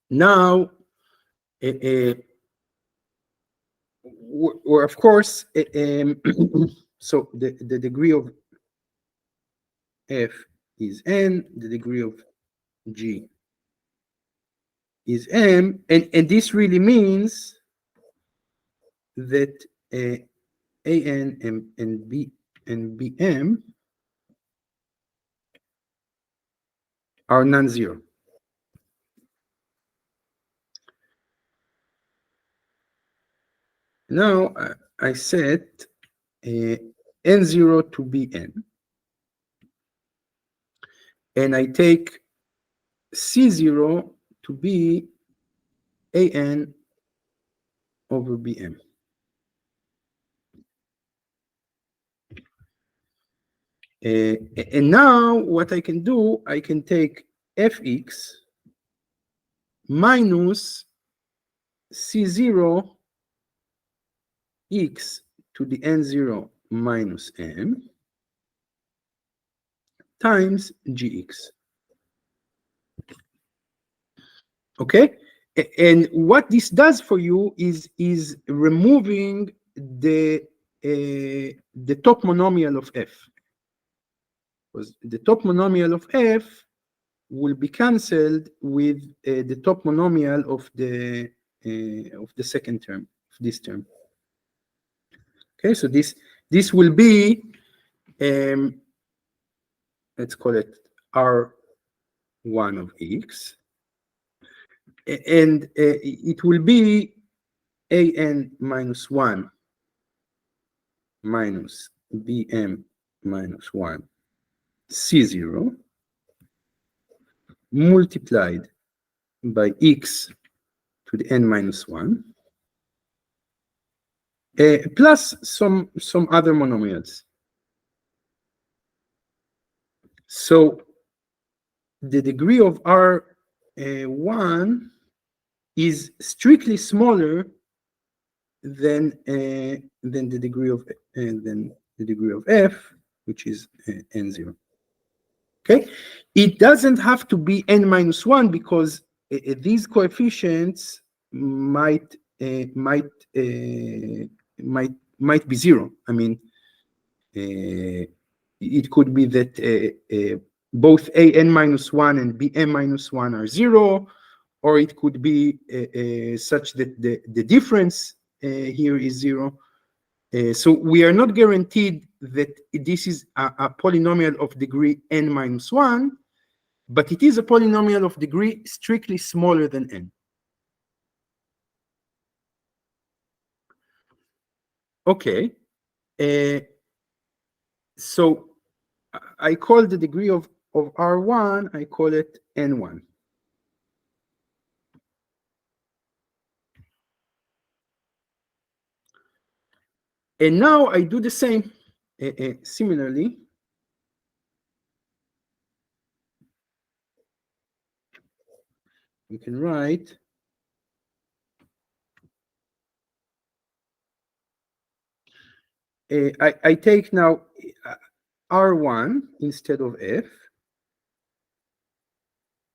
Now, or of course, so the degree of f is n, the degree of g is m, and this really means that an and bm are non-zero. Now I set n0 to bn, and I take c0 to be an over bm. And now what I can do, I can take fx minus c0 x to the n0 minus m times gx. Okay, And what this does for you is removing the top monomial of f, because the top monomial of f will be cancelled with the top monomial of the second term, of this term. Okay, so this will be, let's call it R1 of x, and it will be an minus 1 minus bm minus 1 c0 multiplied by x to the n minus 1 plus some other monomials. So the degree of R1 is strictly smaller than the degree of f, which is n0. Okay, it doesn't have to be n minus 1 because these coefficients might be 0. I mean, it could be that both an minus 1 and bm minus 1 are 0, or it could be such that the difference here is 0. So we are not guaranteed that this is a polynomial of degree n minus 1, but it is a polynomial of degree strictly smaller than n. Okay, so I call the degree of R1, I call it n1. And now I do the same. Similarly, you can write I take now R1 instead of f,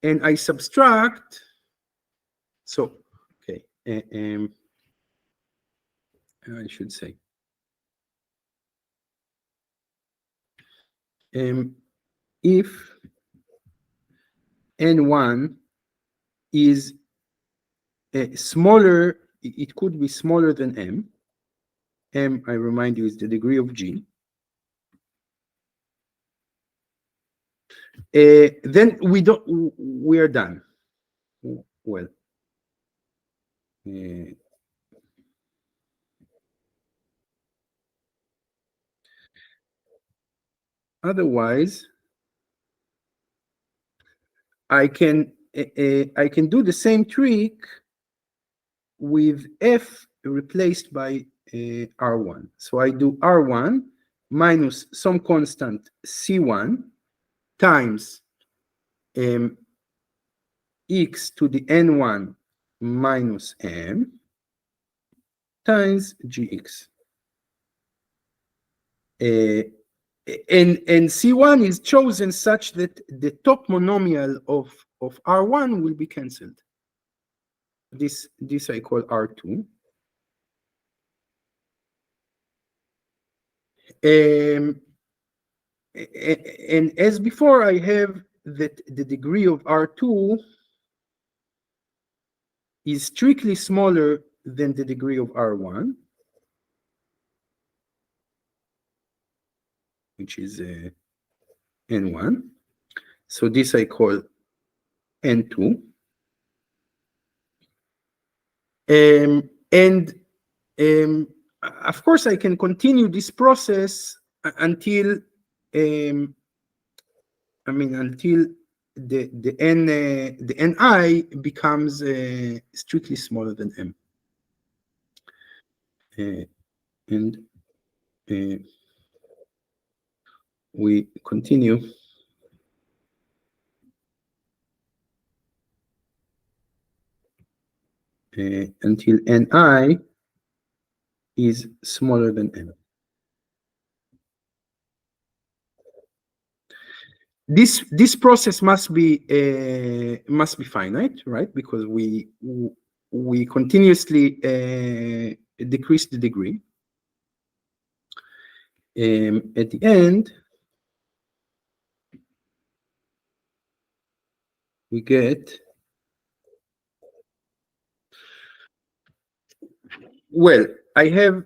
and I subtract. So, okay, I should say, if n1 is smaller, it could be smaller than m. M, I remind you, is the degree of G. Then we are done. Well, otherwise, I can do the same trick with f replaced by R1. So I do R1 minus some constant C1 times x to the n1 minus m times gx. And C1 is chosen such that the top monomial of R1 will be cancelled. This I call R2. And as before, I have that the degree of R2 is strictly smaller than the degree of R1, which is N1. So this I call N2. Of course, I can continue this process until until the ni becomes strictly smaller than m. And we continue. Until ni is smaller than m. this process must be finite, right? Because we continuously decrease the degree. At the end, we get, well, I have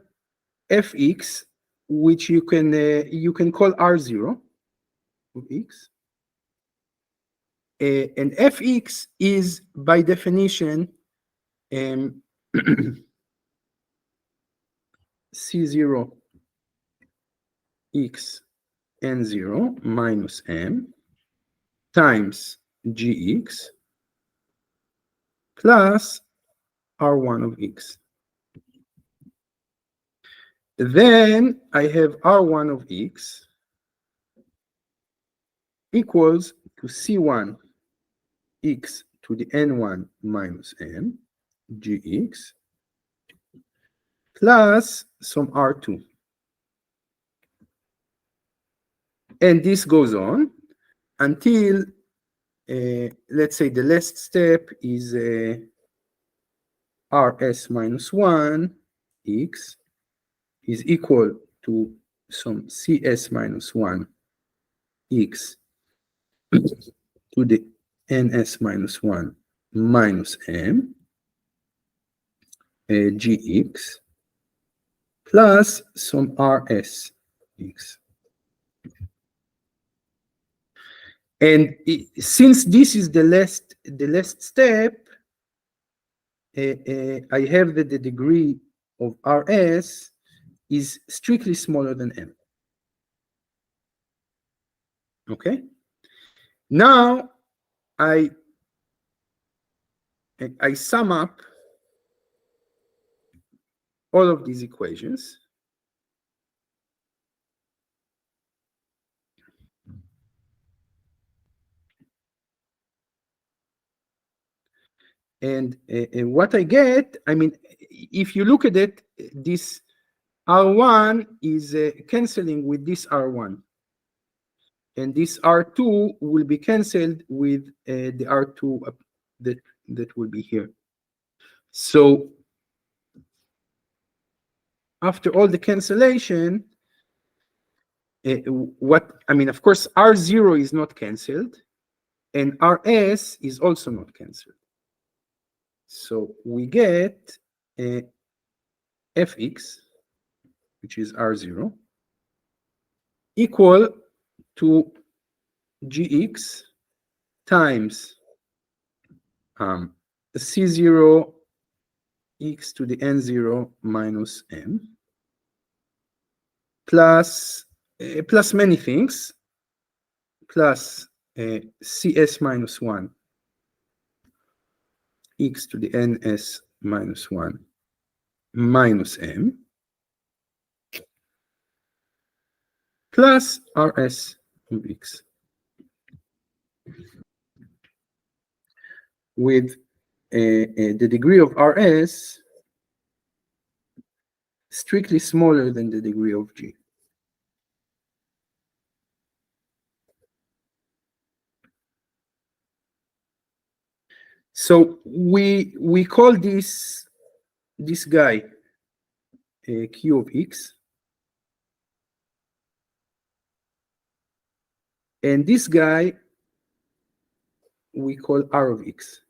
fx, which you can call r0 of x, and fx is by definition c0 x n0 minus m times gx plus r1 of x. Then I have r1 of x equals to c1 x to the n1 minus m gx plus some r2. And this goes on until, let's say, the last step is rs minus 1 x is equal to some cs minus 1 x to the ns minus 1 minus m gx plus some rs x. And since this is the last step, I have that the degree of rs is strictly smaller than m. Okay. Now I sum up all of these equations. And what I get, I mean, if you look at it, this R1 is canceling with this R1. And this R2 will be canceled with the R2 that will be here. So after all the cancellation, of course, R0 is not canceled, and RS is also not canceled. So we get fx, which is R0, equal to gx times c0 x to the n0 minus m plus many things, plus cs minus 1 x to the ns minus 1 minus m plus rs of x, with the degree of rs strictly smaller than the degree of g. So we call this guy q of x, and this guy we call r of x.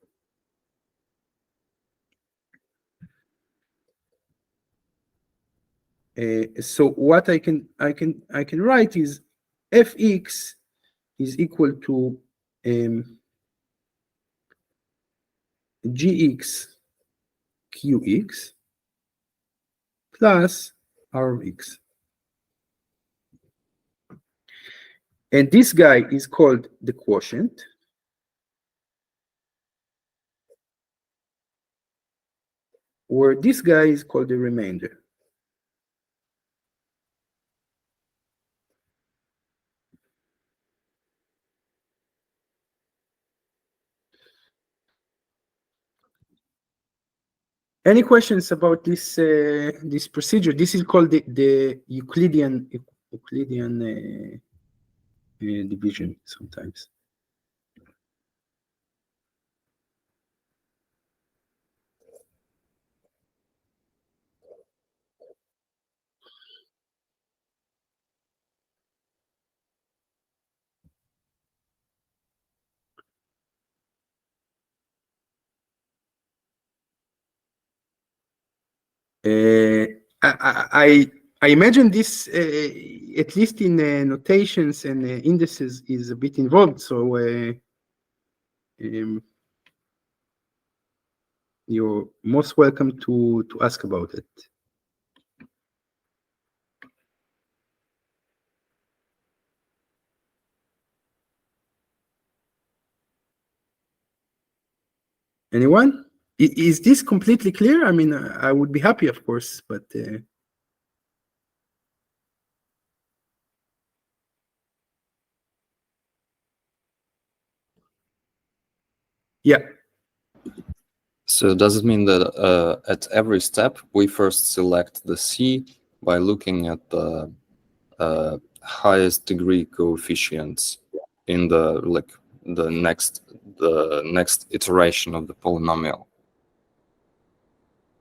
So what I can write is fx is equal to gx qx plus r of x. And this guy is called the quotient. Where this guy is called the remainder. Any questions about this this procedure? This is called the Euclidean division sometimes. I imagine this, at least in notations and indices, is a bit involved. So you're most welcome to ask about it. Anyone? Is this completely clear? I mean, I would be happy, of course, but yeah. So does it mean that at every step we first select the C by looking at the highest degree coefficients in the next iteration of the polynomial?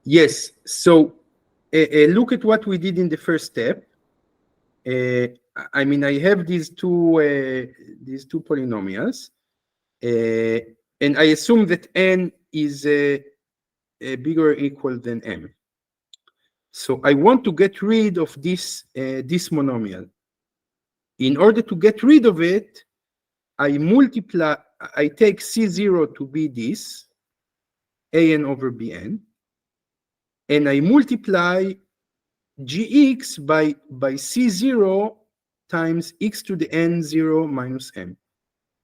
Yes. So look at what we did in the first step. I mean, I have these two polynomials, and I assume that n is bigger or equal than m. So I want to get rid of this this monomial. In order to get rid of it, I take C0 to be this, an over bn, and I multiply gx by C0 times x to the n0 minus m.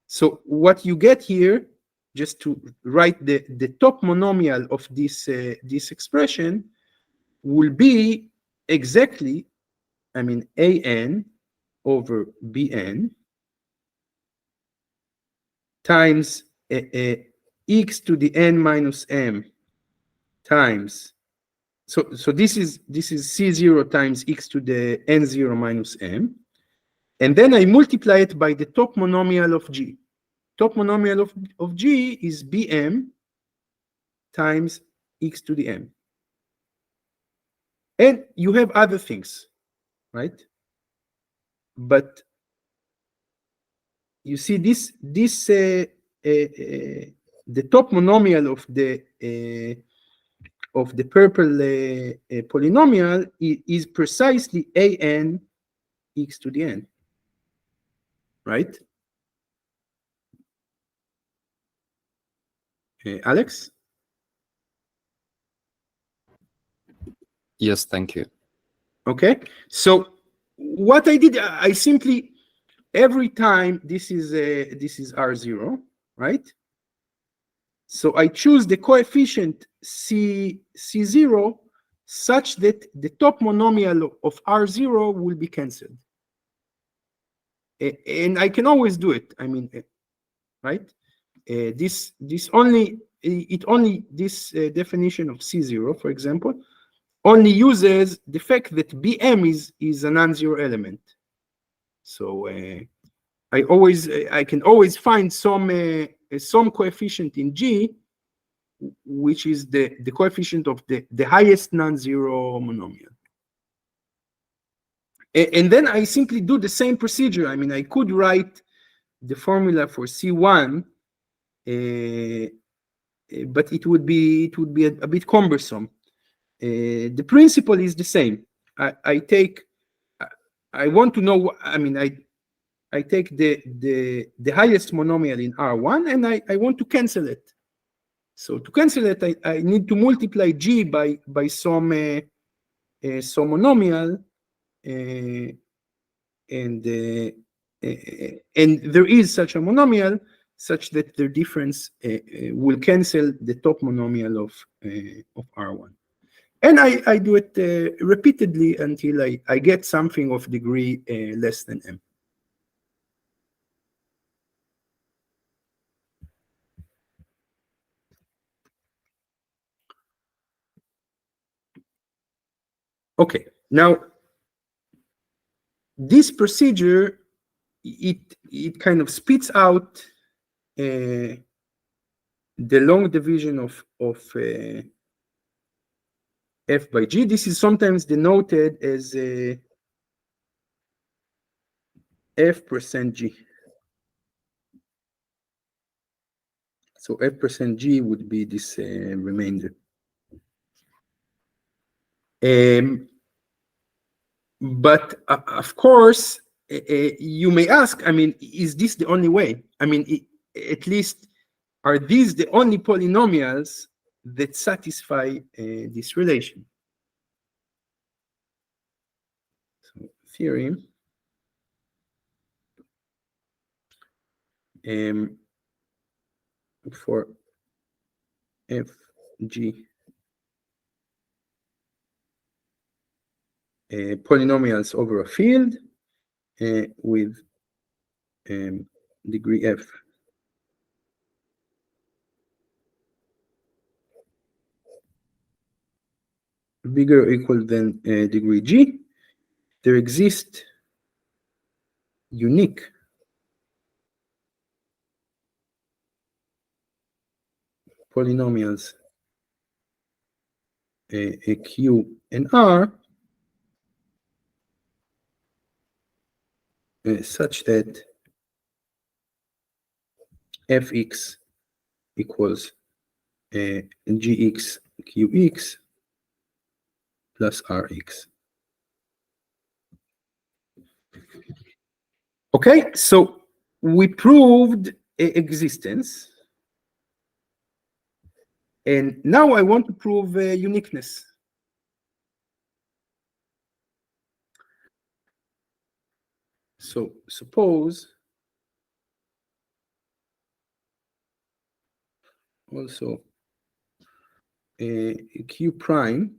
So what you get here, just to write the top monomial of this this expression, will be exactly, I mean, an over bn times x to the n minus m times, so this is C0 times x to the n0 minus m, and then I multiply it by the top monomial of g. Top monomial of g is bm times x to the m. And you have other things, right? But you see this the top monomial of the purple polynomial is precisely an x to the n, right? Alex? Yes, thank you. Okay, so what I did, I simply, every time this is R0, right? So I choose the coefficient C0 such that the top monomial of R0 will be cancelled. And I can always do it. I mean, right? This definition of C0, for example, only uses the fact that Bm is a non-zero element. So I can always find some coefficient in G, which is the coefficient of the highest non-zero monomial. And then I simply do the same procedure. I mean, I could write the formula for C1, but it would be a bit cumbersome. The principle is the same. I want to know, I mean, I take the highest monomial in R1 and I want to cancel it. So to cancel it, I need to multiply G by some monomial, and there is such a monomial such that the difference will cancel the top monomial of R1. And I do it repeatedly until I get something of degree less than m. Okay, now this procedure it kind of spits out the long division of f by g. This is sometimes denoted as f% g. So f% g would be this remainder. But of course, you may ask, I mean, is this the only way? I mean, at least, are these the only polynomials that satisfy this relation? So, theorem. For f, g, polynomials over a field with degree f. Bigger or equal than degree g, there exist unique polynomials q and r such that fx equals gx qx plus rx. Okay, so we proved existence, and now I want to prove uniqueness. So suppose also q prime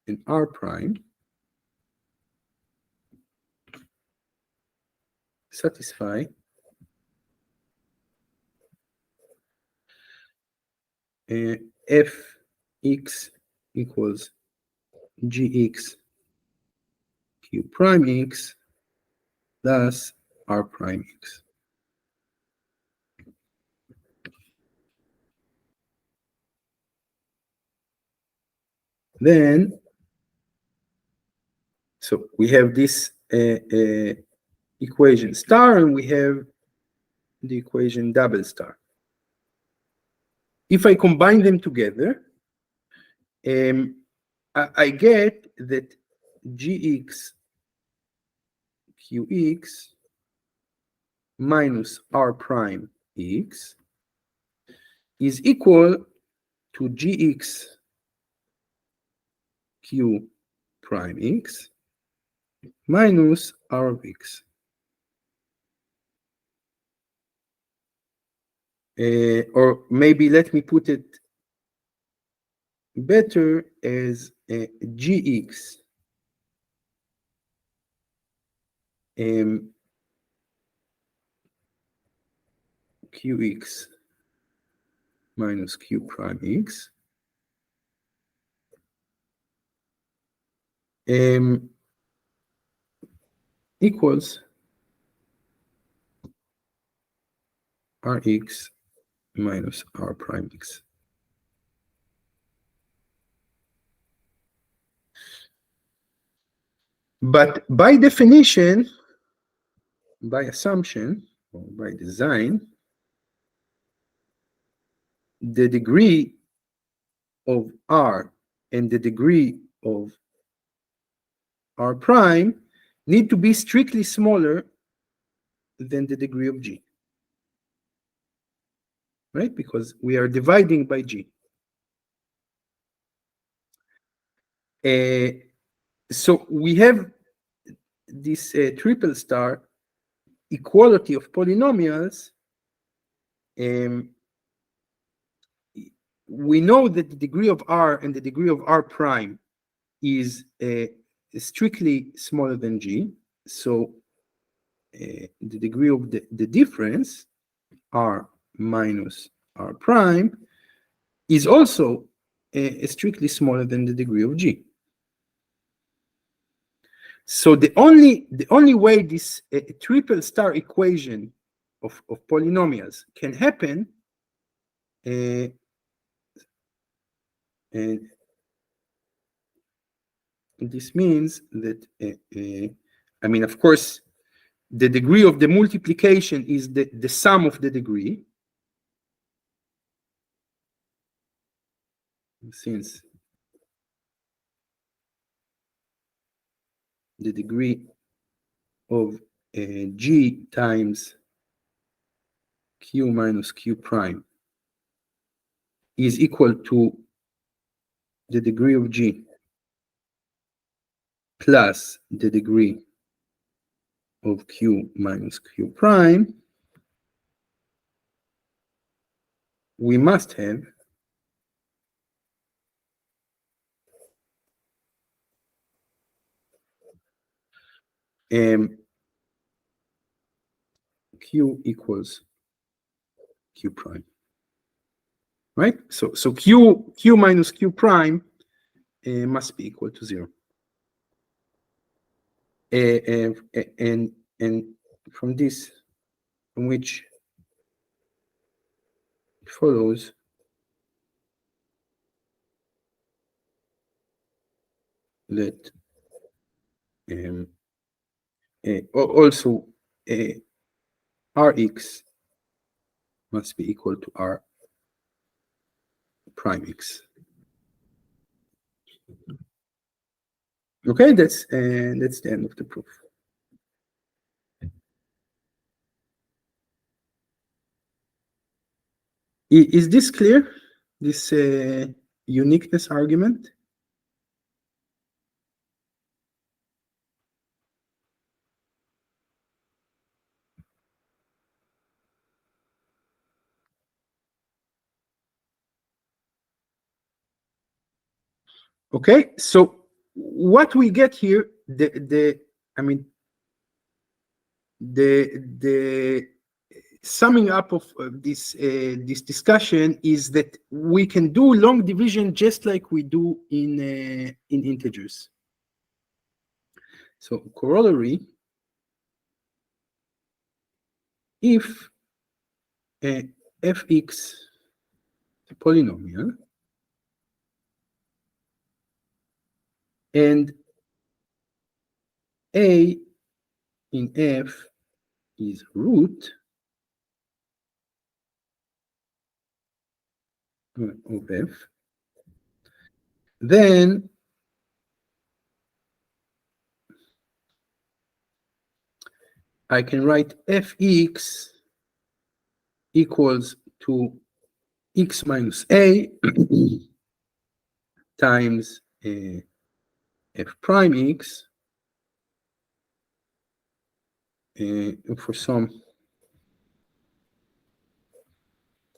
and r prime satisfy fx equals gx q prime x plus r prime x. Then, so we have this equation star, and we have the equation double star. If I combine them together, I get that gx qx minus r prime x is equal to gx q prime x minus r of x. Or maybe let me put it better as gx qx minus q prime x equals rx minus r prime x. But by definition, by assumption, or by design, the degree of r and the degree of r prime need to be strictly smaller than the degree of g, right? Because we are dividing by g. So we have this triple star equality of polynomials. We know that the degree of r and the degree of r prime is strictly smaller than g. So the degree of the difference, r minus r prime, is also strictly smaller than the degree of g. So the only way this triple star equation of polynomials can happen, and this means that I mean, of course, the degree of the multiplication is the sum of the degree, since the degree of G times Q minus Q prime is equal to the degree of G plus the degree of Q minus Q prime, we must have Q equals Q prime, right? So Q minus Q prime must be equal to 0. And from this, from which it follows that also Rx must be equal to R prime X. Okay, that's the end of the proof. Is this clear? This uniqueness argument? Okay, so what we get here, the summing up of this discussion is that we can do long division just like we do in integers. So corollary, if fx is a polynomial and a in f is root of f, then I can write fx equals to x minus a times f prime x for some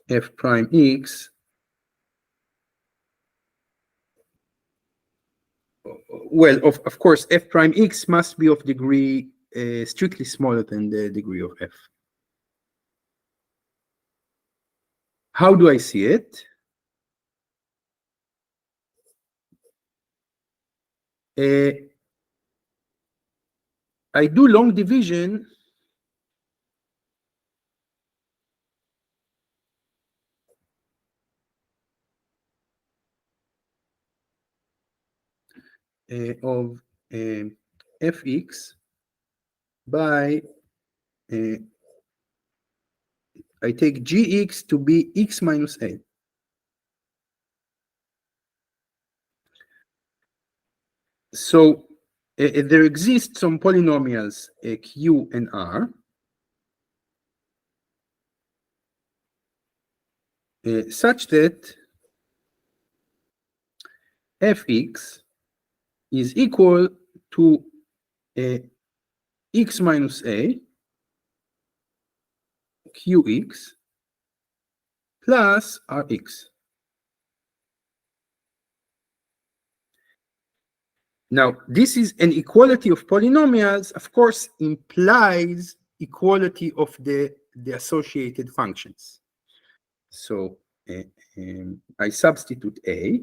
f prime x, well, of course, f prime x must be of degree strictly smaller than the degree of f. How do I see it? I do long division of fx by I take gx to be x minus a. So there exist some polynomials q and r such that fx is equal to x minus a qx plus rx. Now, this is an equality of polynomials, of course, implies equality of the associated functions. So I substitute a.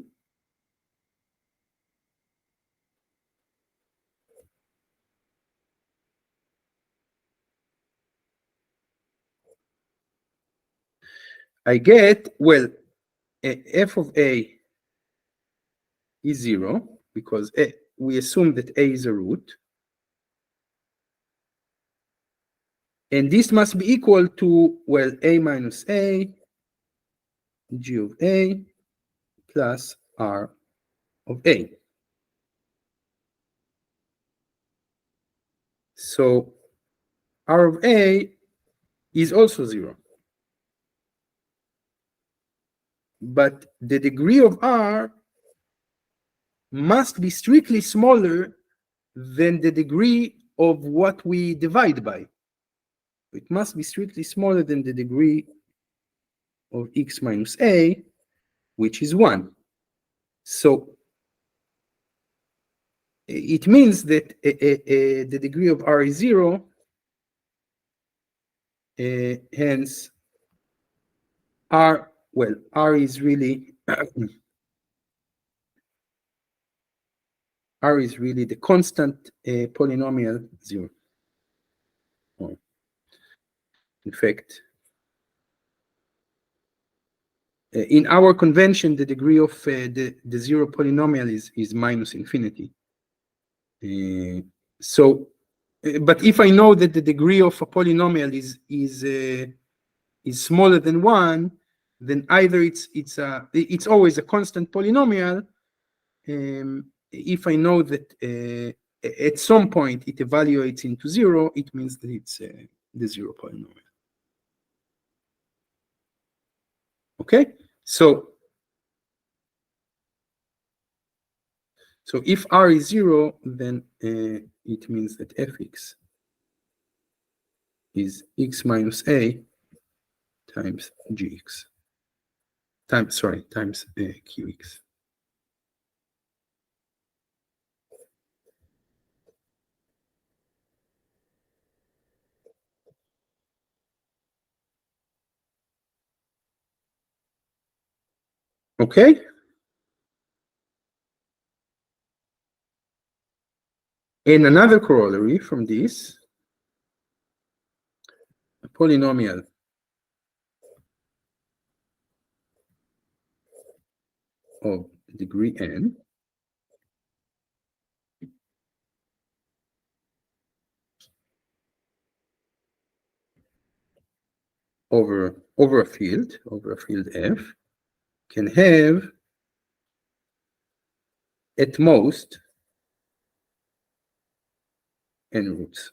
I get, well, f of a is 0 because we assume that a is a root. And this must be equal to, well, a minus a, g of a, plus r of a. So r of a is also 0. But the degree of r must be strictly smaller than the degree of what we divide by. It must be strictly smaller than the degree of x minus a, which is 1. So it means that the degree of r is 0, hence r, well, r is really r is really the constant polynomial 0. Oh. In fact, in our convention, the degree of the 0 polynomial is minus infinity. But if I know that the degree of a polynomial is smaller than 1, then either it's always a constant polynomial. If I know that at some point it evaluates into 0, it means that it's the 0 polynomial. Okay, so if r is 0, then it means that fx is x minus a times gx times qx. Okay. And another corollary from this, a polynomial of degree n over a field f can have at most n roots.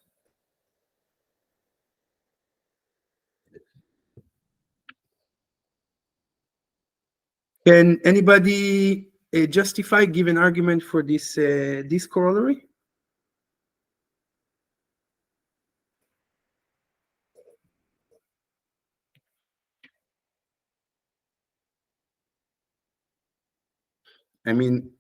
Can anybody justify, give an argument for this this corollary? I mean,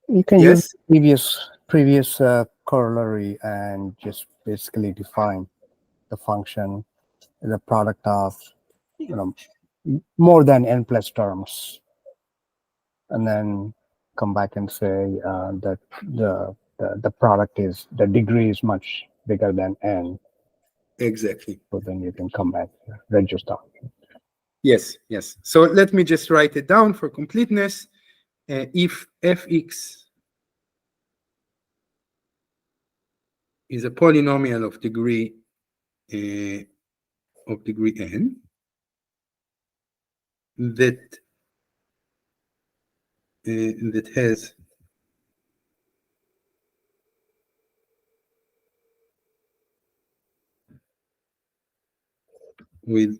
You can yes. use previous corollary and just basically define the function, the product of more than n plus terms, and then come back and say that the product is, the degree is much bigger than n. Exactly. So then you can come back, register. Yes, yes. So let me just write it down for completeness. If fx is a polynomial of degree n, that has with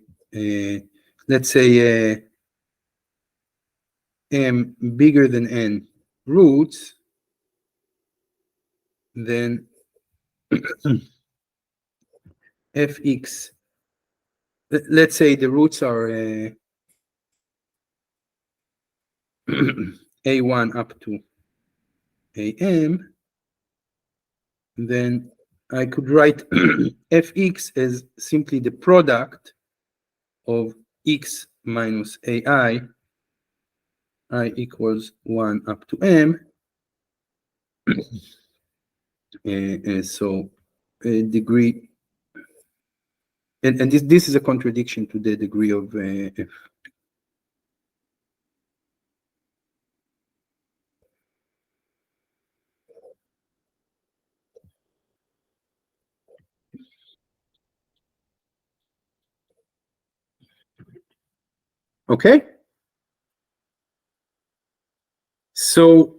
let's say m bigger than n roots, then fx, let's say the roots are a1 up to am, then I could write fx as simply the product of x minus ai, I equals 1 up to m. So degree And this is a contradiction to the degree of f. Okay. So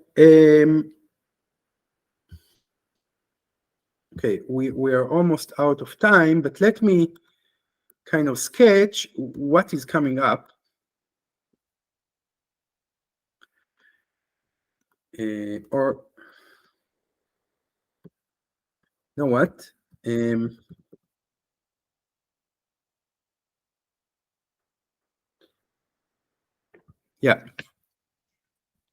okay, we are almost out of time, but let me kind of sketch what is coming up. Or you know what? Yeah.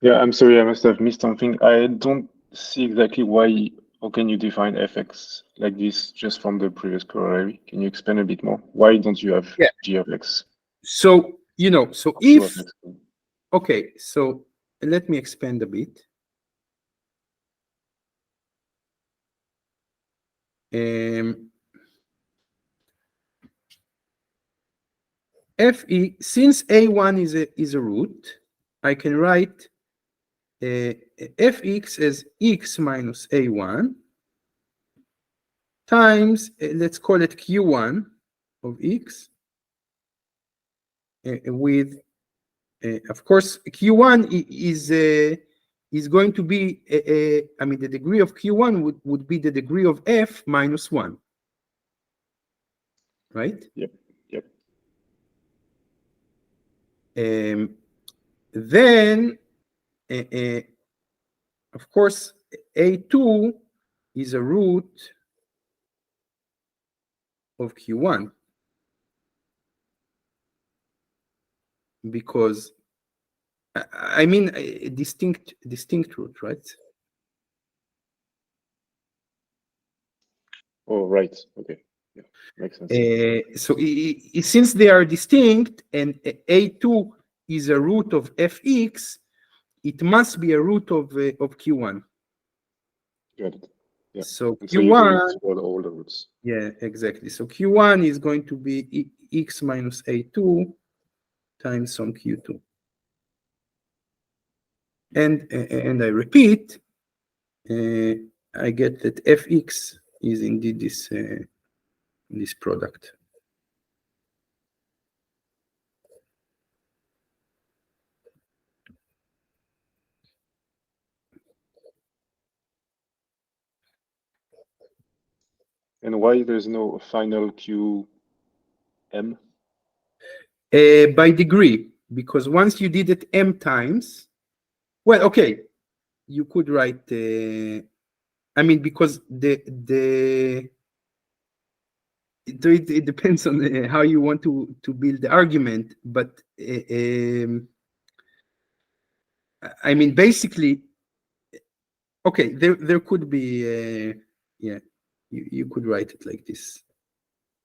Yeah, I'm sorry, I must have missed something. I don't see exactly why, how can you define fx like this just from the previous corollary? Can you explain a bit more? Why don't you have g of x? So, you know, so Or q if, of x? okay, so let me expand a bit. Fe, since a1 is a root, I can write fx as x minus a1 times, let's call it q1 of x, with, of course, q1 is going to be, I mean, the degree of q1 would be the degree of f minus 1, right? Yep, yep. Then, of course, a2 is a root of q1 because, I mean, a distinct root, right? Oh, right. Okay. Yeah, makes sense. So since they are distinct and a2 is a root of fx, it must be a root of q1. Got it. Yeah. So And so you do q1, it for all the roots. yeah, exactly. So q1 is going to be x minus a2 times some q2. And I repeat, I get that fx is indeed this product. And why there's no final QM? By degree, because once you did it m times, well, okay, you could write, I mean, because it depends on how you want to build the argument, but I mean, basically, okay, there could be, yeah, you could write it like this,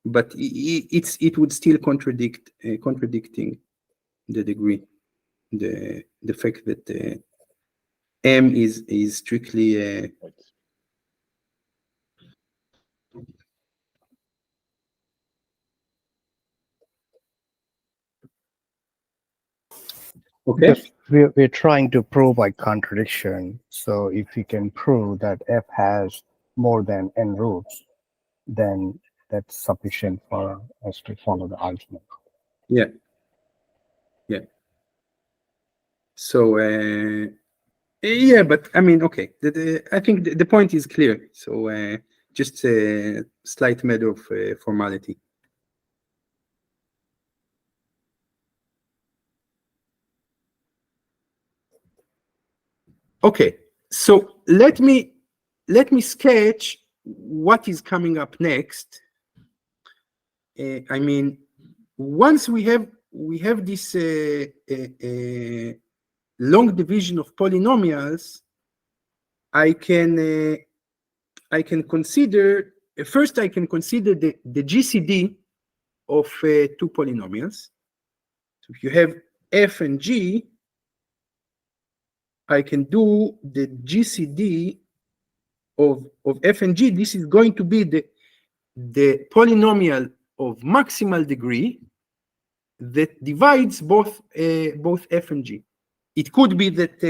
but it would still contradicting the degree, the fact that m is strictly Right. okay. Because we're trying to prove by contradiction. So if we can prove that f has more than n roots, then that's sufficient for us to follow the argument. Yeah. Yeah. So, yeah, but I mean, okay. I think the point is clear. So, just a slight matter of formality. Okay. So let me sketch what is coming up next. I mean, once we have this long division of polynomials, I can consider first. I can consider the GCD of two polynomials. So if you have f and g, I can do the GCD of f and g. This is going to be the polynomial of maximal degree that divides both f and g. It could be that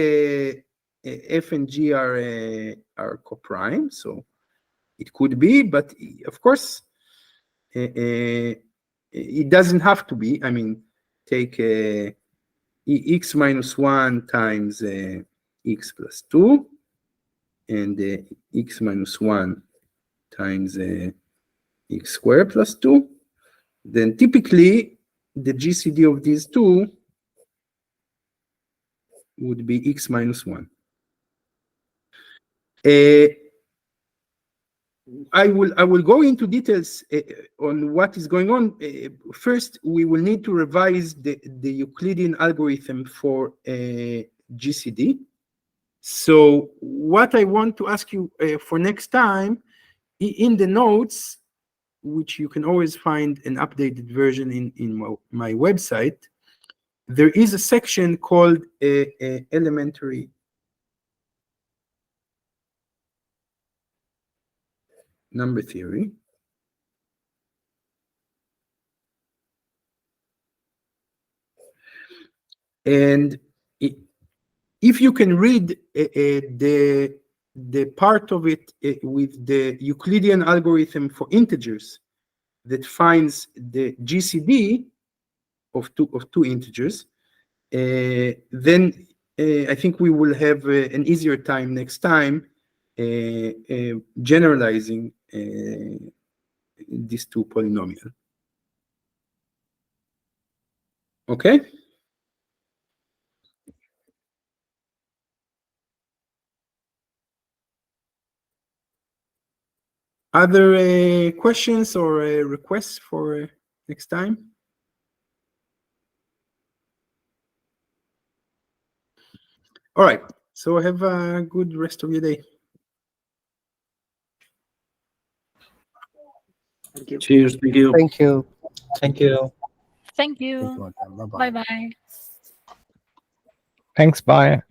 f and g are coprime, so it could be, but of course it doesn't have to be. I mean, take x minus 1 times x plus 2 and x minus 1 times x squared plus 2. Then typically the GCD of these two would be x minus 1. I will go into details on what is going on. First, we will need to revise the Euclidean algorithm for GCD. So what I want to ask you for next time, in the notes, which you can always find an updated version in my website, there is a section called elementary number theory. And if you can read the part of it with the Euclidean algorithm for integers that finds the GCD of two integers, then I think we will have an easier time next time generalizing these two polynomials. Okay? Other questions or requests for next time? All right. So have a good rest of your day. Thank you. Cheers. Thank you. Thank you. Thank you. Thank you. Bye-bye. Bye bye. Thanks, bye.